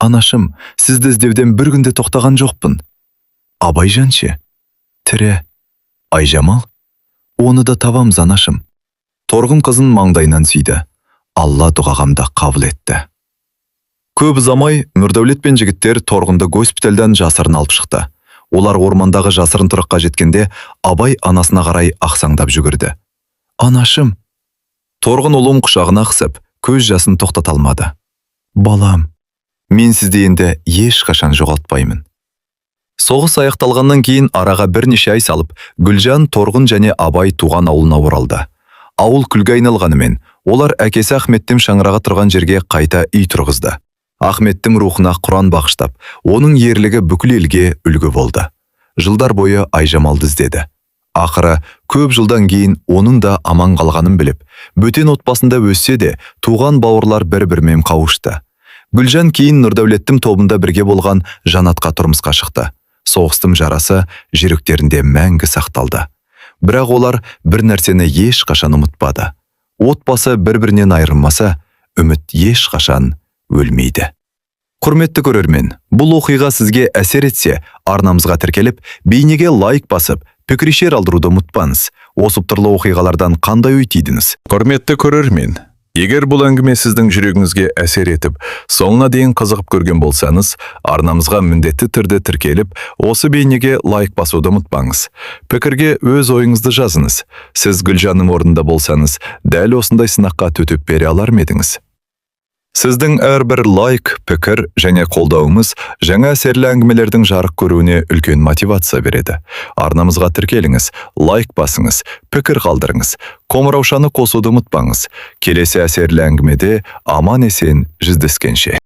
Анашым, сізді іздеуден бір күнде тоқтаған жоқпын. Абайжан ше? Тірі. Айжамал? Оны да табамыз, анашым. Торғын қызын маңдайынан сүйді. Алла дұғағамда қабыл етті. Көп ұзамай Нұрдәулет пен жігіттер торғынды госпитальдан жасырын алып шықты. Олар ормандағы жасырын тұраққа жеткенде Абай анасына қарай ақсаңдап жүгірді. Анашым. Торғын ұлым құшағына қысып, көз жасын тоқтата алмады. Балам, мен сізді енді ешқашан жоғалтпаймын. Соғыс аяқталғаннан кейін араға бірнеше ай салып, Гүлжан Торғын және Абай туған ауылына оралды. Ауыл күлге айналғанымен, олар әкесі Ахметтің шаңырағы тұрған жерге қайта үй тұрғызды. Ахметтің рухына Құран бағыштап, оның ерлігі бүкіл елге үлгі болды. Жылдар бойы Айжамалды іздеді. Ақыры, көп жылдан кейін оның да аман қалғанын біліп, бөтен отбасында өссе де, туған бауырлар бір-бірімен қауышты. Гүлжан кейін Нұрдәулеттің тобында бірге болған Жанатқа тұрмысқа шықты. Соғыстың жарасы жүректерінде мәңгі сақталды. Бірақ олар бір нәрсені ешқашан ұмытпады. Отбасы бір-бірінен айырылмаса, үміт ешқашан өлмейді. Құрметті көрермен, бұл оқиға сізге әсер етсе, арнамызға тіркеліп, бейнеге лайк басып, пікір алдыруды ұмытпаңыз. Осы түрлі оқиғалардан қандай ой түйдіңіз? Құрметті көрермен, егер бұл әңгіме сіздің жүрегіңізге әсер етіп, соңына дейін қызығып көрген болсаңыз, арнамызға міндетті түрде тіркеліп, осы бейнеге лайк басуды ұмытпаңыз. Пікірге өз ойыңызды жазыңыз. Сіз Гүлжанның орнында болсаңыз, дәл осындай сынаққа төтеп бере алар ма едіңіз? Сіздің әрбір лайк, пікір және қолдауыңыз жаңа әсерлі әңгімелердің жарық көруіне үлкен мотивация береді. Арнамызға тіркеліңіз, лайк басыңыз, пікір қалдырыңыз, қоңыраушаны қосуды ұмытпаңыз. Келесі әсерлі әңгімеде аман есен жүздескенше.